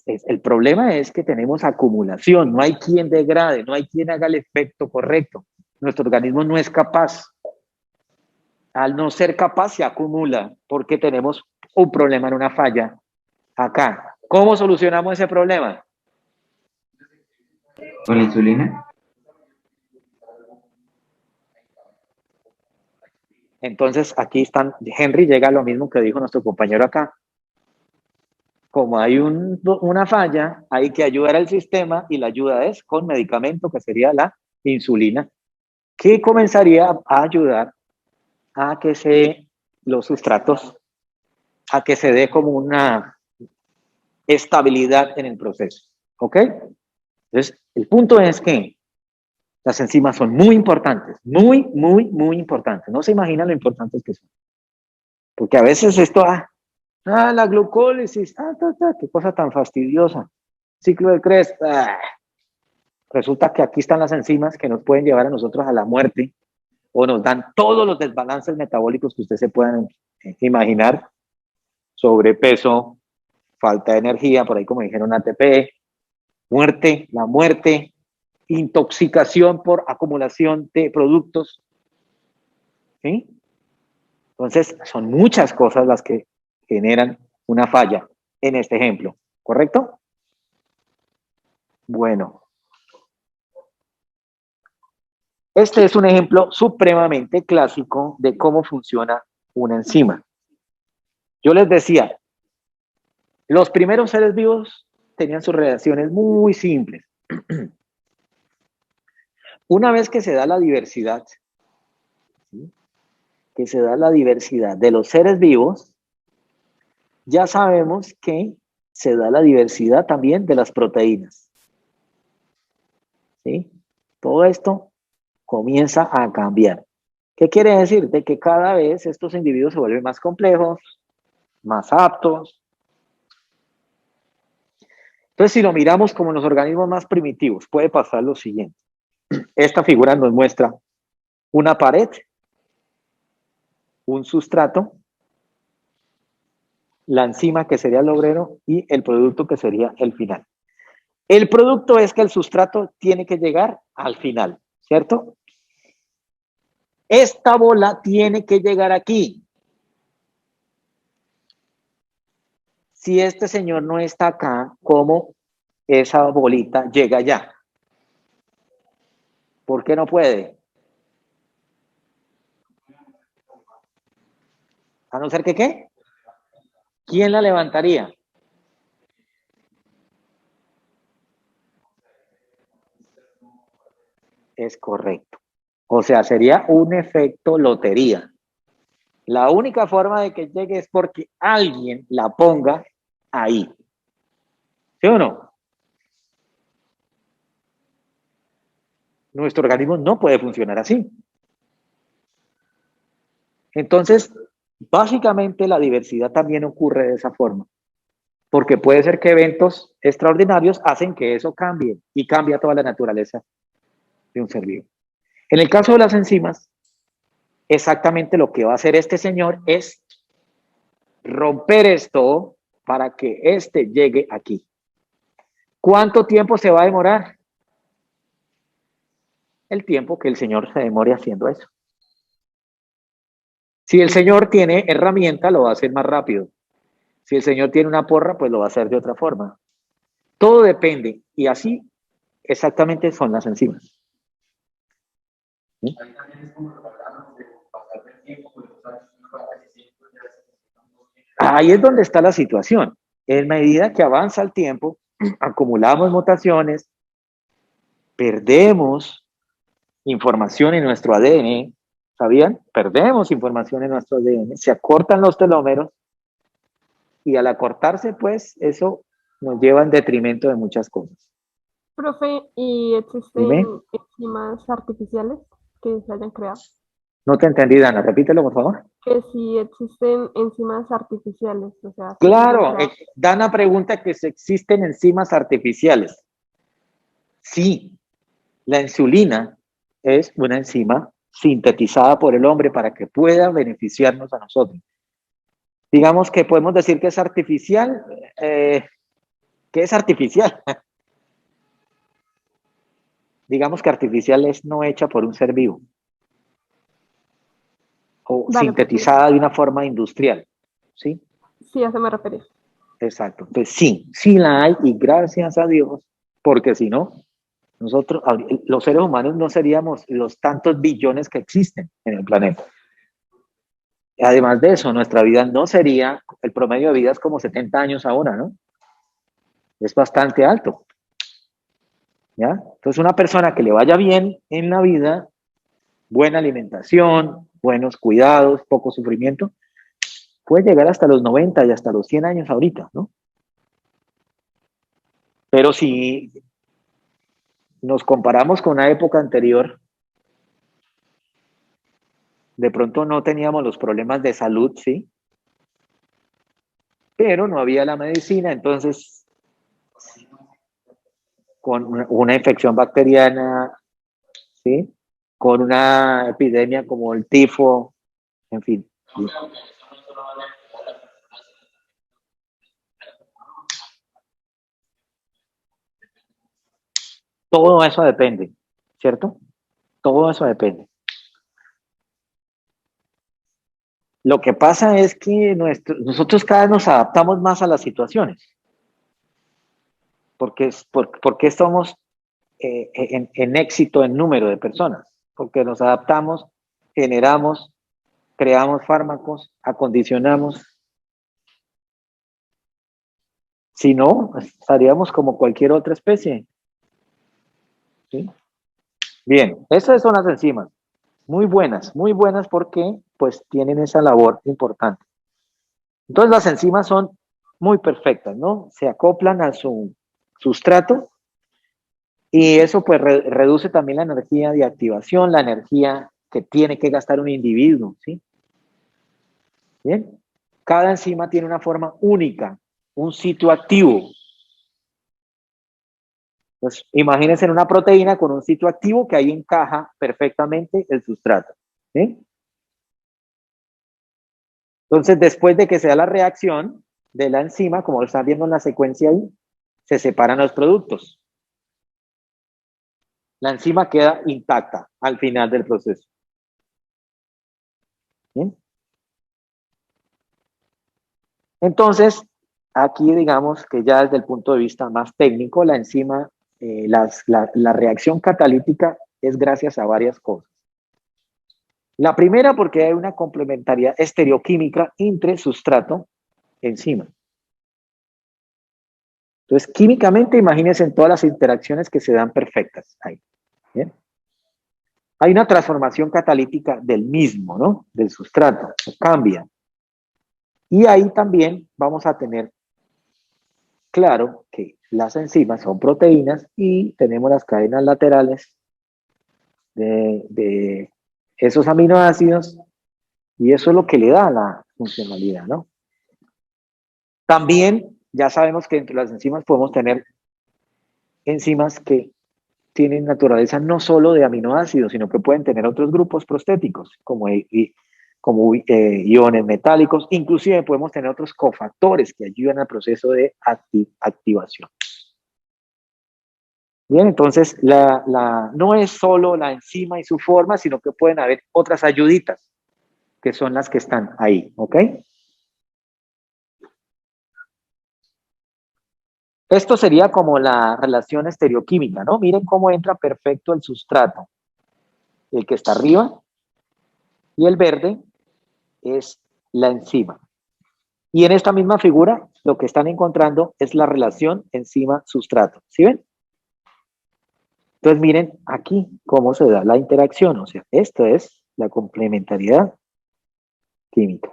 El problema es que tenemos acumulación, no hay quien degrade, no hay quien haga el efecto correcto. Nuestro organismo no es capaz. Al no ser capaz, se acumula porque tenemos un problema en una falla acá. ¿Cómo solucionamos ese problema? ¿Con la insulina? Entonces, aquí están, Henry llega a lo mismo que dijo nuestro compañero acá. Como hay una falla, hay que ayudar al sistema y la ayuda es con medicamento, que sería la insulina, que comenzaría a ayudar a que los sustratos, a que se dé como una estabilidad en el proceso. ¿Ok? Entonces, el punto es que las enzimas son muy importantes, muy, muy, muy importantes. No se imaginan lo importantes que son. Porque a veces esto, la glucólisis, qué cosa tan fastidiosa. Ciclo de Krebs, resulta que aquí están las enzimas que nos pueden llevar a nosotros a la muerte o nos dan todos los desbalances metabólicos que ustedes se puedan imaginar. Sobrepeso, falta de energía, por ahí como dijeron ATP, muerte, la muerte, intoxicación por acumulación de productos. ¿Sí? Entonces, son muchas cosas las que generan una falla en este ejemplo, ¿correcto? Bueno. Este es un ejemplo supremamente clásico de cómo funciona una enzima. Yo les decía, los primeros seres vivos tenían sus reacciones muy simples. Una vez que se da la diversidad, ¿sí? Que se da la diversidad de los seres vivos, ya sabemos que se da la diversidad también de las proteínas. ¿Sí? Todo esto comienza a cambiar. ¿Qué quiere decir? De que cada vez estos individuos se vuelven más complejos, más aptos. Entonces, si lo miramos como en los organismos más primitivos, puede pasar lo siguiente. Esta figura nos muestra una pared, un sustrato, la enzima que sería el obrero y el producto que sería el final. El producto es que el sustrato tiene que llegar al final, ¿cierto? Esta bola tiene que llegar aquí. Si este señor no está acá, ¿cómo esa bolita llega allá? ¿Por qué no puede? A no ser que, ¿qué? ¿Quién la levantaría? Es correcto. O sea, sería un efecto lotería. La única forma de que llegue es porque alguien la ponga ahí. ¿Sí o no? Nuestro organismo no puede funcionar así. Entonces, básicamente la diversidad también ocurre de esa forma. Porque puede ser que eventos extraordinarios hacen que eso cambie y cambia toda la naturaleza de un ser vivo. En el caso de las enzimas, exactamente lo que va a hacer este señor es romper esto para que este llegue aquí. ¿Cuánto tiempo se va a demorar? El tiempo que el señor se demore haciendo eso. Si el señor tiene herramienta, lo va a hacer más rápido. Si el señor tiene una porra, pues lo va a hacer de otra forma. Todo depende, y así exactamente son las enzimas. ¿Sí? Ahí es donde está la situación. En medida que avanza el tiempo, acumulamos mutaciones, perdemos información en nuestro ADN, ¿sabían? Perdemos información en nuestro ADN, se acortan los telómeros y al acortarse, pues, eso nos lleva en detrimento de muchas cosas. Profe, ¿y existen Dime. enzimas artificiales que se hayan creado? No te entendí, Dana, repítelo, por favor. Que si existen enzimas artificiales, o sea, que se hayan Claro, creado. Dana pregunta que si existen enzimas artificiales. Sí, la insulina es una enzima sintetizada por el hombre para que pueda beneficiarnos a nosotros. Digamos que podemos decir que es artificial. ¿Qué es artificial? Digamos que artificial es no hecha por un ser vivo o Vale, sintetizada de una forma industrial, ¿sí? Sí, a eso me refería. Exacto. Entonces sí, sí la hay y gracias a Dios, porque si no, nosotros, los seres humanos no seríamos los tantos billones que existen en el planeta. Además de eso, nuestra vida no sería, el promedio de vida es como 70 años ahora, ¿no? Es bastante alto. ¿Ya? Entonces, una persona que le vaya bien en la vida, buena alimentación, buenos cuidados, poco sufrimiento, puede llegar hasta los 90 y hasta los 100 años ahorita, ¿no? Pero si nos comparamos con una época anterior, de pronto no teníamos los problemas de salud, ¿sí? Pero no había la medicina, entonces con una infección bacteriana, ¿sí? Con una epidemia como el tifo, en fin. ¿Sí? Todo eso depende, ¿cierto? Todo eso depende. Lo que pasa es que nosotros cada vez nos adaptamos más a las situaciones. Porque estamos en éxito en número de personas. Porque nos adaptamos, generamos, creamos fármacos, acondicionamos. Si no, estaríamos como cualquier otra especie. ¿Sí? Bien, esas son las enzimas. Muy buenas porque pues tienen esa labor importante. Entonces las enzimas son muy perfectas, ¿no? Se acoplan a su sustrato y eso pues reduce también la energía de activación, la energía que tiene que gastar un individuo, ¿sí? Bien, cada enzima tiene una forma única, un sitio activo. Pues imagínense en una proteína con un sitio activo que ahí encaja perfectamente el sustrato. ¿Sí? Entonces, después de que se da la reacción de la enzima, como lo están viendo en la secuencia ahí, se separan los productos. La enzima queda intacta al final del proceso. ¿Bien? Entonces, aquí digamos que ya desde el punto de vista más técnico, la enzima, la reacción catalítica es gracias a varias cosas. La primera, porque hay una complementariedad estereoquímica entre sustrato y enzima. Entonces, químicamente, imagínense en todas las interacciones que se dan perfectas ahí. ¿Bien? Hay una transformación catalítica del mismo, ¿no? Del sustrato, cambia. Y ahí también vamos a tener claro que las enzimas son proteínas y tenemos las cadenas laterales de esos aminoácidos y eso es lo que le da la funcionalidad, ¿no? También ya sabemos que entre las enzimas podemos tener enzimas que tienen naturaleza no solo de aminoácidos, sino que pueden tener otros grupos prostéticos, como iones metálicos, inclusive podemos tener otros cofactores que ayudan al proceso de activación. Bien, entonces no es solo la enzima y su forma, sino que pueden haber otras ayuditas, que son las que están ahí, ¿ok? Esto sería como la relación estereoquímica, ¿no? Miren cómo entra perfecto el sustrato. El que está arriba y el verde es la enzima. Y en esta misma figura, lo que están encontrando es la relación enzima-sustrato. ¿Sí ven? Entonces miren aquí cómo se da la interacción. O sea, esto es la complementariedad química,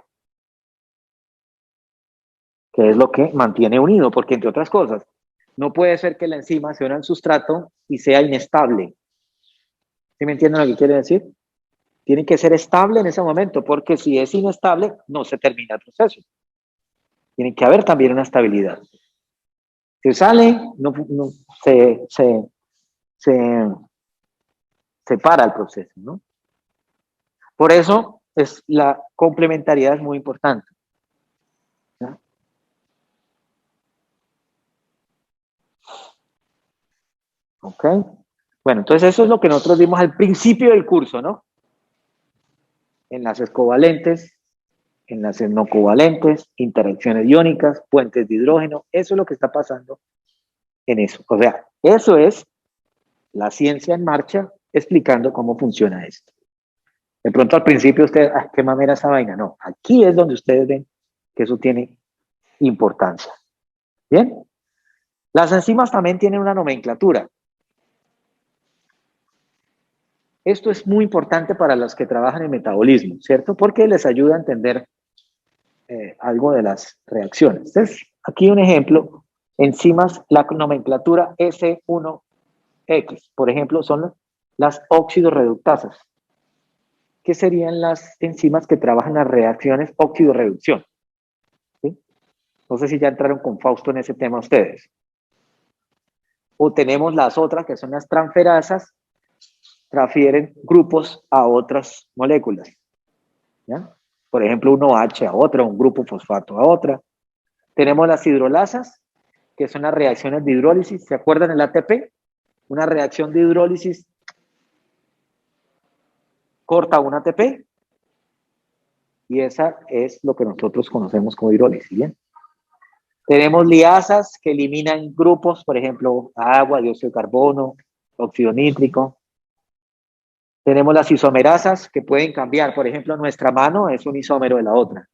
que es lo que mantiene unido, porque entre otras cosas, no puede ser que la enzima se una al sustrato y sea inestable. ¿Sí me entienden lo que quiere decir? Tiene que ser estable en ese momento, porque si es inestable, no se termina el proceso. Tiene que haber también una estabilidad. Si sale, se para el proceso, ¿no? Por eso la complementariedad es muy importante. ¿No? ¿Ok? Bueno, entonces eso es lo que nosotros vimos al principio del curso, ¿no? Enlaces covalentes, enlaces no covalentes, interacciones iónicas, puentes de hidrógeno, eso es lo que está pasando en eso. O sea, eso es la ciencia en marcha explicando cómo funciona esto. De pronto al principio ustedes, qué mamera esa vaina. No, aquí es donde ustedes ven que eso tiene importancia. ¿Bien? Las enzimas también tienen una nomenclatura. Esto es muy importante para los que trabajan en metabolismo, ¿cierto? Porque les ayuda a entender algo de las reacciones. Entonces, aquí un ejemplo, enzimas, la nomenclatura S1X, por ejemplo, son las oxidorreductasas. ¿Qué serían las enzimas que trabajan las reacciones óxido-reducción? ¿Sí? No sé si ya entraron con Fausto en ese tema ustedes. O tenemos las otras, que son las transferasas, transfieren grupos a otras moléculas. ¿Ya? Por ejemplo, un OH a otra, un grupo fosfato a otra. Tenemos las hidrolasas, que son las reacciones de hidrólisis. ¿Se acuerdan el ATP? Una reacción de hidrólisis corta un ATP. Y esa es lo que nosotros conocemos como hidrólisis. ¿Bien? Tenemos liasas que eliminan grupos, por ejemplo, agua, dióxido de carbono, óxido nítrico. Tenemos las isomerasas que pueden cambiar. Por ejemplo, nuestra mano es un isómero de la otra.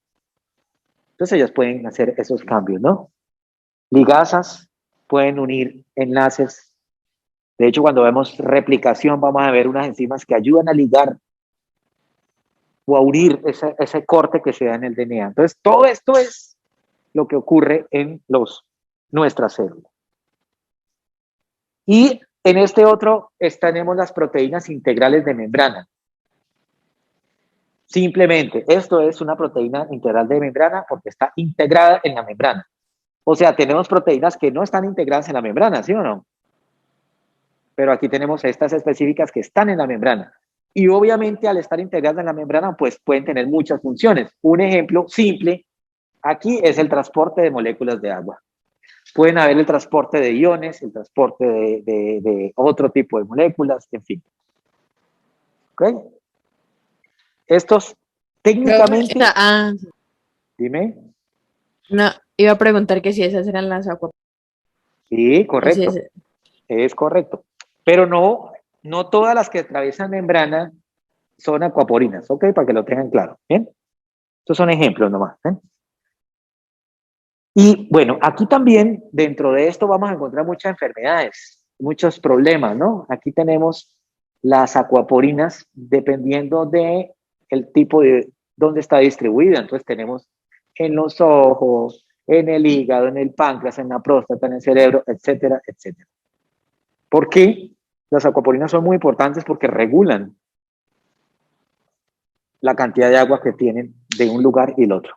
Entonces ellas pueden hacer esos cambios, ¿no? Ligasas pueden unir enlaces. De hecho, cuando vemos replicación, vamos a ver unas enzimas que ayudan a ligar o a unir ese corte que se da en el DNA. Entonces, todo esto es lo que ocurre en nuestras células. Y en este otro tenemos las proteínas integrales de membrana. Simplemente, esto es una proteína integral de membrana porque está integrada en la membrana. O sea, tenemos proteínas que no están integradas en la membrana, ¿sí o no? pero aquí tenemos estas específicas que están en la membrana. Y obviamente al estar integradas en la membrana, pues pueden tener muchas funciones. Un ejemplo simple aquí es el transporte de moléculas de agua. Pueden haber el transporte de iones, el transporte de otro tipo de moléculas, en fin. ¿Ok? Estos técnicamente... Dime. No, iba a preguntar que si esas eran las acuaporinasas. Sí, correcto. Es correcto. Pero no todas las que atraviesan membrana son acuaporinas, ¿ok? Para que lo tengan claro, ¿bien? Estos son ejemplos nomás, ¿eh? Y bueno, aquí también, dentro de esto, vamos a encontrar muchas enfermedades, muchos problemas, ¿no? Aquí tenemos las acuaporinas, dependiendo de el tipo de dónde está distribuida. Entonces tenemos en los ojos, en el hígado, en el páncreas, en la próstata, en el cerebro, etcétera, etcétera. ¿Por qué? Las acuaporinas son muy importantes porque regulan la cantidad de agua que tienen de un lugar y el otro.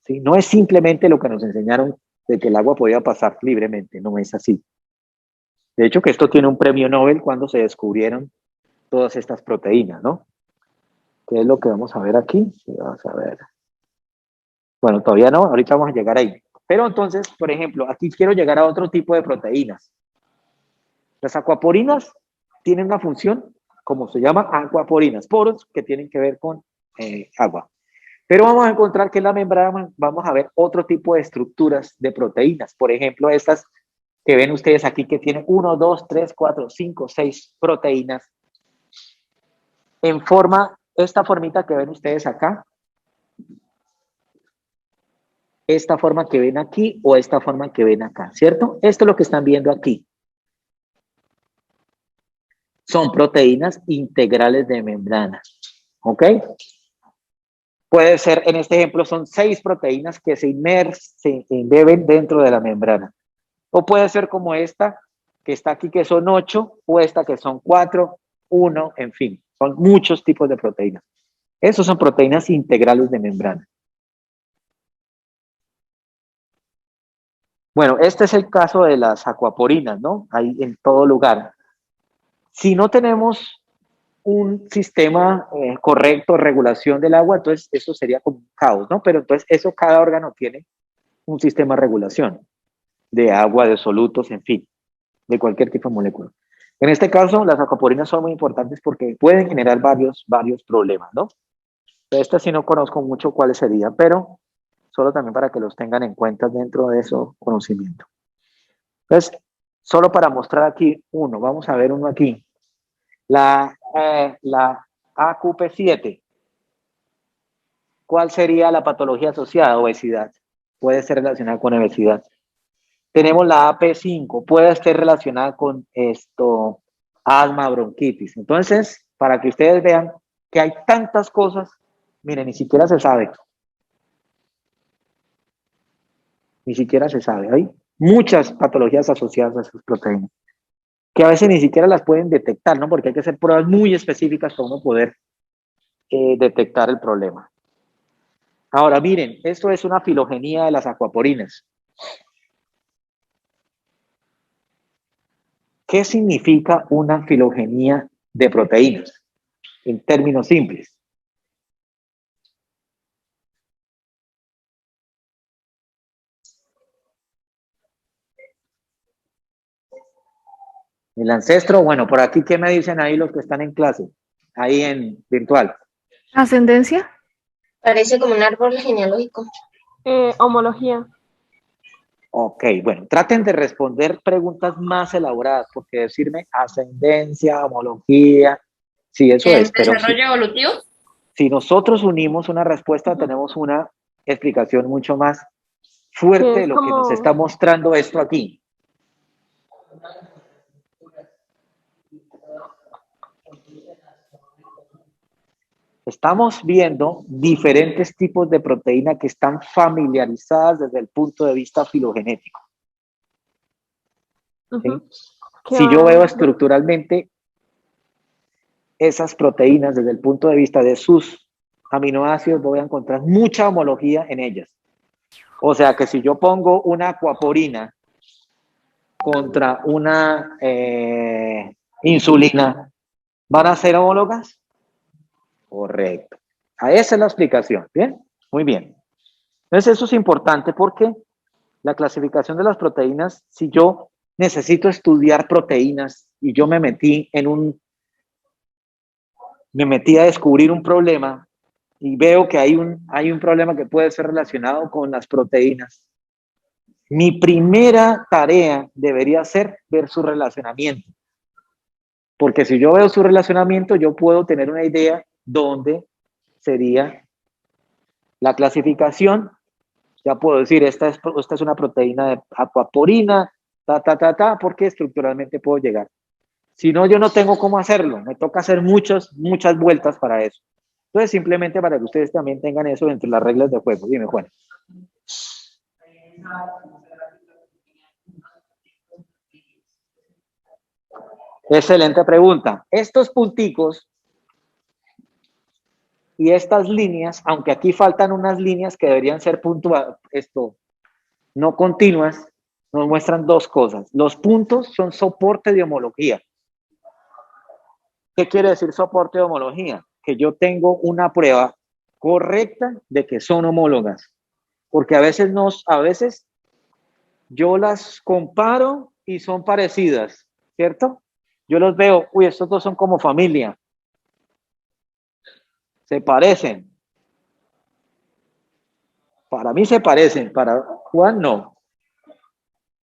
¿Sí? No es simplemente lo que nos enseñaron de que el agua podía pasar libremente, no es así. De hecho, que esto tiene un premio Nobel cuando se descubrieron todas estas proteínas, ¿no? ¿Qué es lo que vamos a ver aquí? Vamos a ver. Bueno, todavía no, ahorita vamos a llegar ahí. Pero entonces, por ejemplo, aquí quiero llegar a otro tipo de proteínas. Las acuaporinas tienen una función, como se llama, acuaporinas, poros que tienen que ver con agua. Pero vamos a encontrar que en la membrana vamos a ver otro tipo de estructuras de proteínas. Por ejemplo, estas que ven ustedes aquí que tienen 1, 2, 3, 4, 5, 6 proteínas en forma, esta formita que ven ustedes acá, esta forma que ven aquí o esta forma que ven acá, ¿cierto? Esto es lo que están viendo aquí. Son proteínas integrales de membrana, ¿ok? Puede ser, en este ejemplo, son 6 proteínas que se embeben dentro de la membrana. O puede ser como esta, que está aquí, que son 8, o esta que son 4, 1, en fin. Son muchos tipos de proteínas. Esos son proteínas integrales de membrana. Bueno, este es el caso de las acuaporinas, ¿no? Ahí en todo lugar. Si no tenemos un sistema correcto de regulación del agua, entonces eso sería como un caos, ¿no? Pero entonces eso cada órgano tiene un sistema de regulación de agua, de solutos, en fin, de cualquier tipo de molécula. En este caso, las acuaporinas son muy importantes porque pueden generar varios problemas, ¿no? Esta sí no conozco mucho cuáles serían, pero solo también para que los tengan en cuenta dentro de su conocimiento. Entonces, solo para mostrar aquí uno, vamos a ver uno aquí. La AQP7. ¿Cuál sería la patología asociada? Obesidad. Puede ser relacionada con obesidad. Tenemos la AP5. Puede estar relacionada con esto, asma, bronquitis. Entonces, para que ustedes vean que hay tantas cosas, miren, ni siquiera se sabe. Ni siquiera se sabe. Hay muchas patologías asociadas a esas proteínas, que a veces ni siquiera las pueden detectar, ¿no? Porque hay que hacer pruebas muy específicas para uno poder detectar el problema. Ahora, miren, esto es una filogenia de las acuaporinas. ¿Qué significa una filogenia de proteínas? En términos simples. El ancestro, bueno, por aquí, ¿qué me dicen ahí los que están en clase? Ahí en virtual. ¿Ascendencia? Parece como un árbol genealógico. Homología. Ok, bueno, traten de responder preguntas más elaboradas, porque decirme ascendencia, homología, sí, eso es, pero ¿Desarrollo evolutivo? si nosotros unimos una respuesta, tenemos una explicación mucho más fuerte de lo que nos está mostrando esto aquí. Estamos viendo diferentes tipos de proteína que están familiarizadas desde el punto de vista filogenético. ¿Sí? Si yo veo estructuralmente esas proteínas desde el punto de vista de sus aminoácidos, voy a encontrar mucha homología en ellas. O sea que si yo pongo una acuaporina contra una insulina, ¿van a ser homólogas? Correcto. Esa es la explicación. ¿Bien? Muy bien. Entonces eso es importante porque la clasificación de las proteínas, si yo necesito estudiar proteínas y yo me metí a descubrir un problema y veo que hay un problema que puede ser relacionado con las proteínas, mi primera tarea debería ser ver su relacionamiento. Porque si yo veo su relacionamiento, yo puedo tener una idea dónde sería la clasificación. Ya puedo decir, esta es una proteína de aquaporina, porque estructuralmente puedo llegar. Si no, yo no tengo cómo hacerlo. Me toca hacer muchas vueltas para eso. Entonces, simplemente para que ustedes también tengan eso dentro de las reglas de juego. Dime, Juan. Excelente pregunta. Estos punticos y estas líneas, aunque aquí faltan unas líneas que deberían ser no continuas, nos muestran dos cosas. Los puntos son soporte de homología. ¿Qué quiere decir soporte de homología? Que yo tengo una prueba correcta de que son homólogas. Porque a veces yo las comparo y son parecidas, ¿cierto? Yo los veo, uy, estos dos son como familia. Se parecen. Para mí se parecen, para Juan no.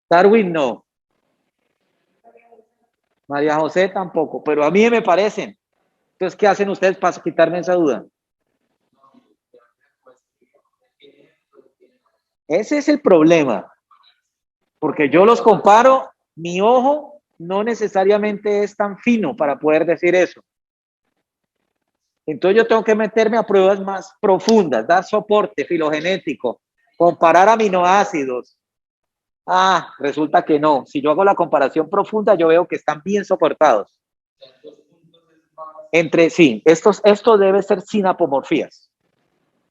Darwin no. María José tampoco, pero a mí me parecen. Entonces, ¿qué hacen ustedes para quitarme esa duda? Ese es el problema. Porque yo los comparo, mi ojo no necesariamente es tan fino para poder decir eso. Entonces yo tengo que meterme a pruebas más profundas, dar soporte filogenético, comparar aminoácidos. Resulta que no. Si yo hago la comparación profunda, yo veo que están bien soportados. Sí, esto debe ser sin apomorfías.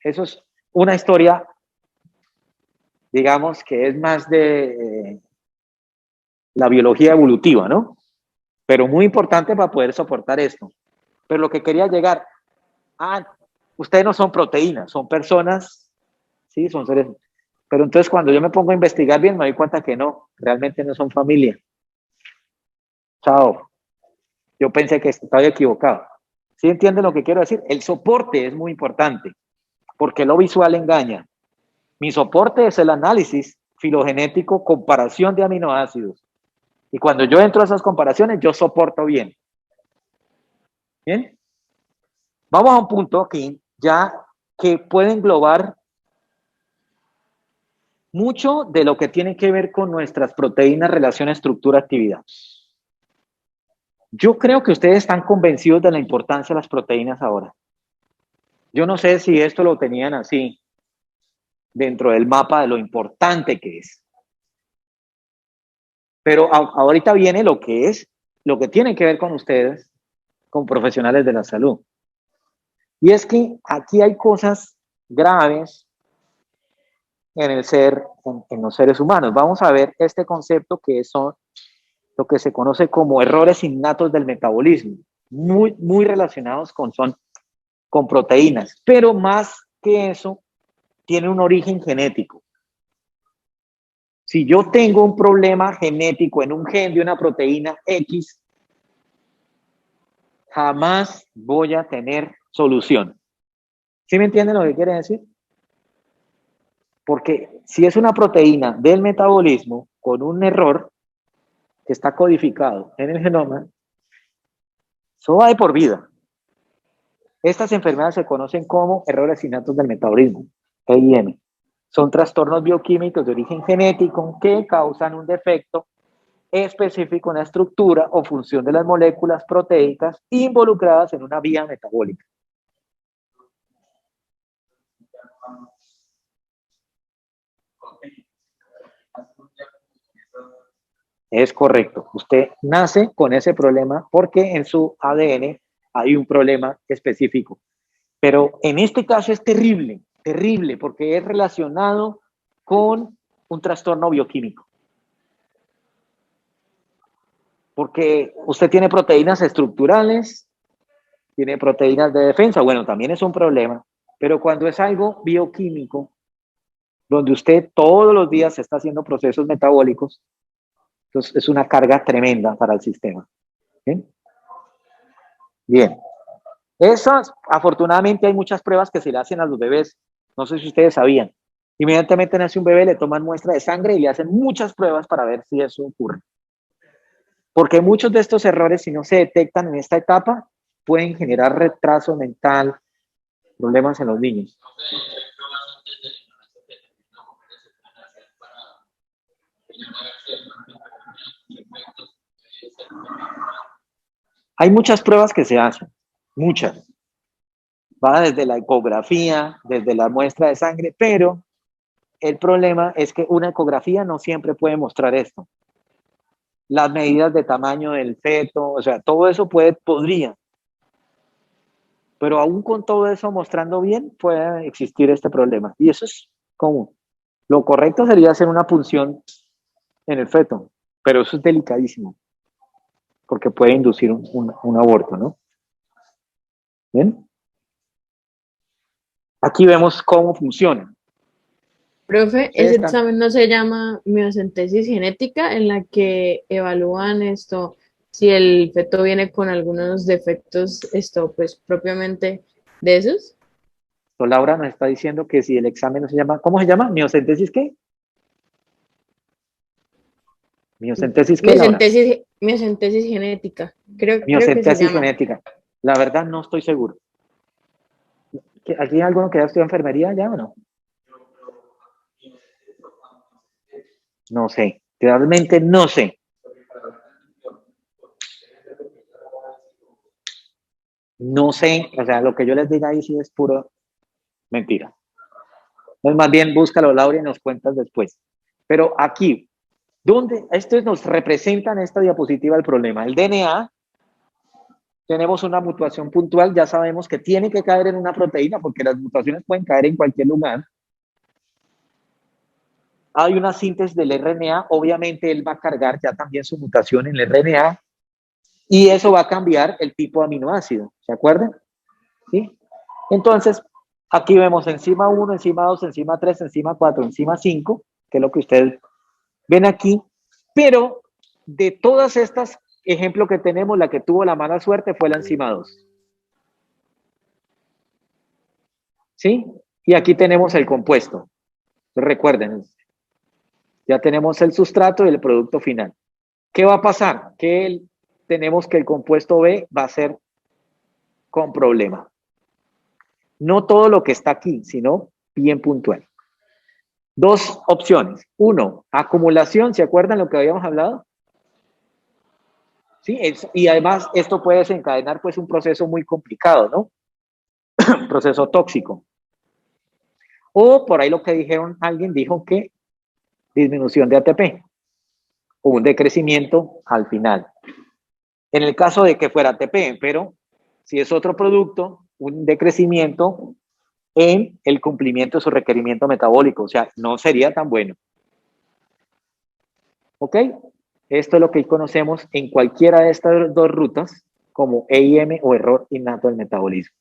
Eso es una historia, digamos, que es más de la biología evolutiva, ¿no? Pero muy importante para poder soportar esto. Pero lo que quería llegar, ustedes no son proteínas, son personas, sí, son seres. Pero entonces cuando yo me pongo a investigar bien, me doy cuenta que no, realmente no son familia. Chao. Yo pensé que estaba equivocado. ¿Sí entienden lo que quiero decir? El soporte es muy importante, porque lo visual engaña. Mi soporte es el análisis filogenético, comparación de aminoácidos. Y cuando yo entro a esas comparaciones, yo soporto bien. ¿Bien? Vamos a un punto aquí, ya que puede englobar mucho de lo que tiene que ver con nuestras proteínas, relación, estructura, actividad. Yo creo que ustedes están convencidos de la importancia de las proteínas ahora. Yo no sé si esto lo tenían así, dentro del mapa de lo importante que es. Pero ahorita viene lo que tiene que ver con ustedes, con profesionales de la salud. Y es que aquí hay cosas graves en el en los seres humanos. Vamos a ver este concepto que son lo que se conoce como errores innatos del metabolismo, muy relacionados con proteínas, pero más que eso, tiene un origen genético. Si yo tengo un problema genético en un gen de una proteína X, jamás voy a tener solución. ¿Sí me entienden lo que quiere decir? Porque si es una proteína del metabolismo con un error que está codificado en el genoma, eso va de por vida. Estas enfermedades se conocen como errores innatos del metabolismo, EIM. Son trastornos bioquímicos de origen genético que causan un defecto específico en la estructura o función de las moléculas proteicas involucradas en una vía metabólica. Es correcto. Usted nace con ese problema porque en su ADN hay un problema específico. Pero en este caso es terrible, porque es relacionado con un trastorno bioquímico. Porque usted tiene proteínas estructurales, tiene proteínas de defensa, bueno, también es un problema, pero cuando es algo bioquímico, donde usted todos los días está haciendo procesos metabólicos, entonces es una carga tremenda para el sistema. ¿Bien? Bien. Esas, afortunadamente hay muchas pruebas que se le hacen a los bebés, no sé si ustedes sabían. Inmediatamente nace un bebé, le toman muestra de sangre y le hacen muchas pruebas para ver si eso ocurre. Porque muchos de estos errores, si no se detectan en esta etapa, pueden generar retraso mental, problemas en los niños. Hay muchas pruebas que se hacen, muchas. Va desde la ecografía, desde la muestra de sangre, pero el problema es que una ecografía no siempre puede mostrar esto. Las medidas de tamaño del feto, o sea, todo eso podría. Pero aún con todo eso mostrando bien, puede existir este problema. Y eso es común. Lo correcto sería hacer una punción en el feto, pero eso es delicadísimo, porque puede inducir un aborto, ¿no? ¿Bien? Aquí vemos cómo funciona. Profe, ese examen no se llama miocentesis genética, en la que evalúan esto, si el feto viene con algunos defectos, pues propiamente de esos. Laura nos está diciendo que si el examen no se llama, ¿cómo se llama? ¿Miocentesis qué? ¿Miocentesis qué, Laura? Miocentesis genética. Creo que se Miocentesis llama. genética. La verdad no estoy seguro. ¿Aquí hay alguno que ya estudió enfermería ya o no? No sé. Realmente no sé. No sé. O sea, lo que yo les diga ahí sí es puro mentira. Entonces, más bien, búscalo, Laura, y nos cuentas después. Pero aquí, ¿dónde? Esto nos representa en esta diapositiva el problema. El DNA, tenemos una mutación puntual, ya sabemos que tiene que caer en una proteína, porque las mutaciones pueden caer en cualquier lugar. Hay una síntesis del RNA, obviamente él va a cargar ya también su mutación en el RNA, y eso va a cambiar el tipo de aminoácido, ¿se acuerdan? ¿Sí? Entonces, aquí vemos enzima 1, enzima 2, enzima 3, enzima 4, enzima 5, que es lo que ustedes ven aquí, pero de todas estas ejemplos que tenemos, la que tuvo la mala suerte fue la enzima 2. ¿Sí? Y aquí tenemos el compuesto. Recuerden, ya tenemos el sustrato y el producto final. ¿Qué va a pasar? Tenemos que el compuesto B va a ser con problema. No todo lo que está aquí, sino bien puntual. Dos opciones. Uno, acumulación, ¿se acuerdan lo que habíamos hablado? Sí, y además esto puede desencadenar pues un proceso muy complicado, ¿no? Un proceso tóxico. O por ahí lo que dijeron, alguien dijo que disminución de ATP o un decrecimiento al final. En el caso de que fuera ATP, pero si es otro producto, un decrecimiento en el cumplimiento de su requerimiento metabólico, o sea, no sería tan bueno. ¿Ok? Esto es lo que conocemos en cualquiera de estas dos rutas como EIM o error innato del metabolismo.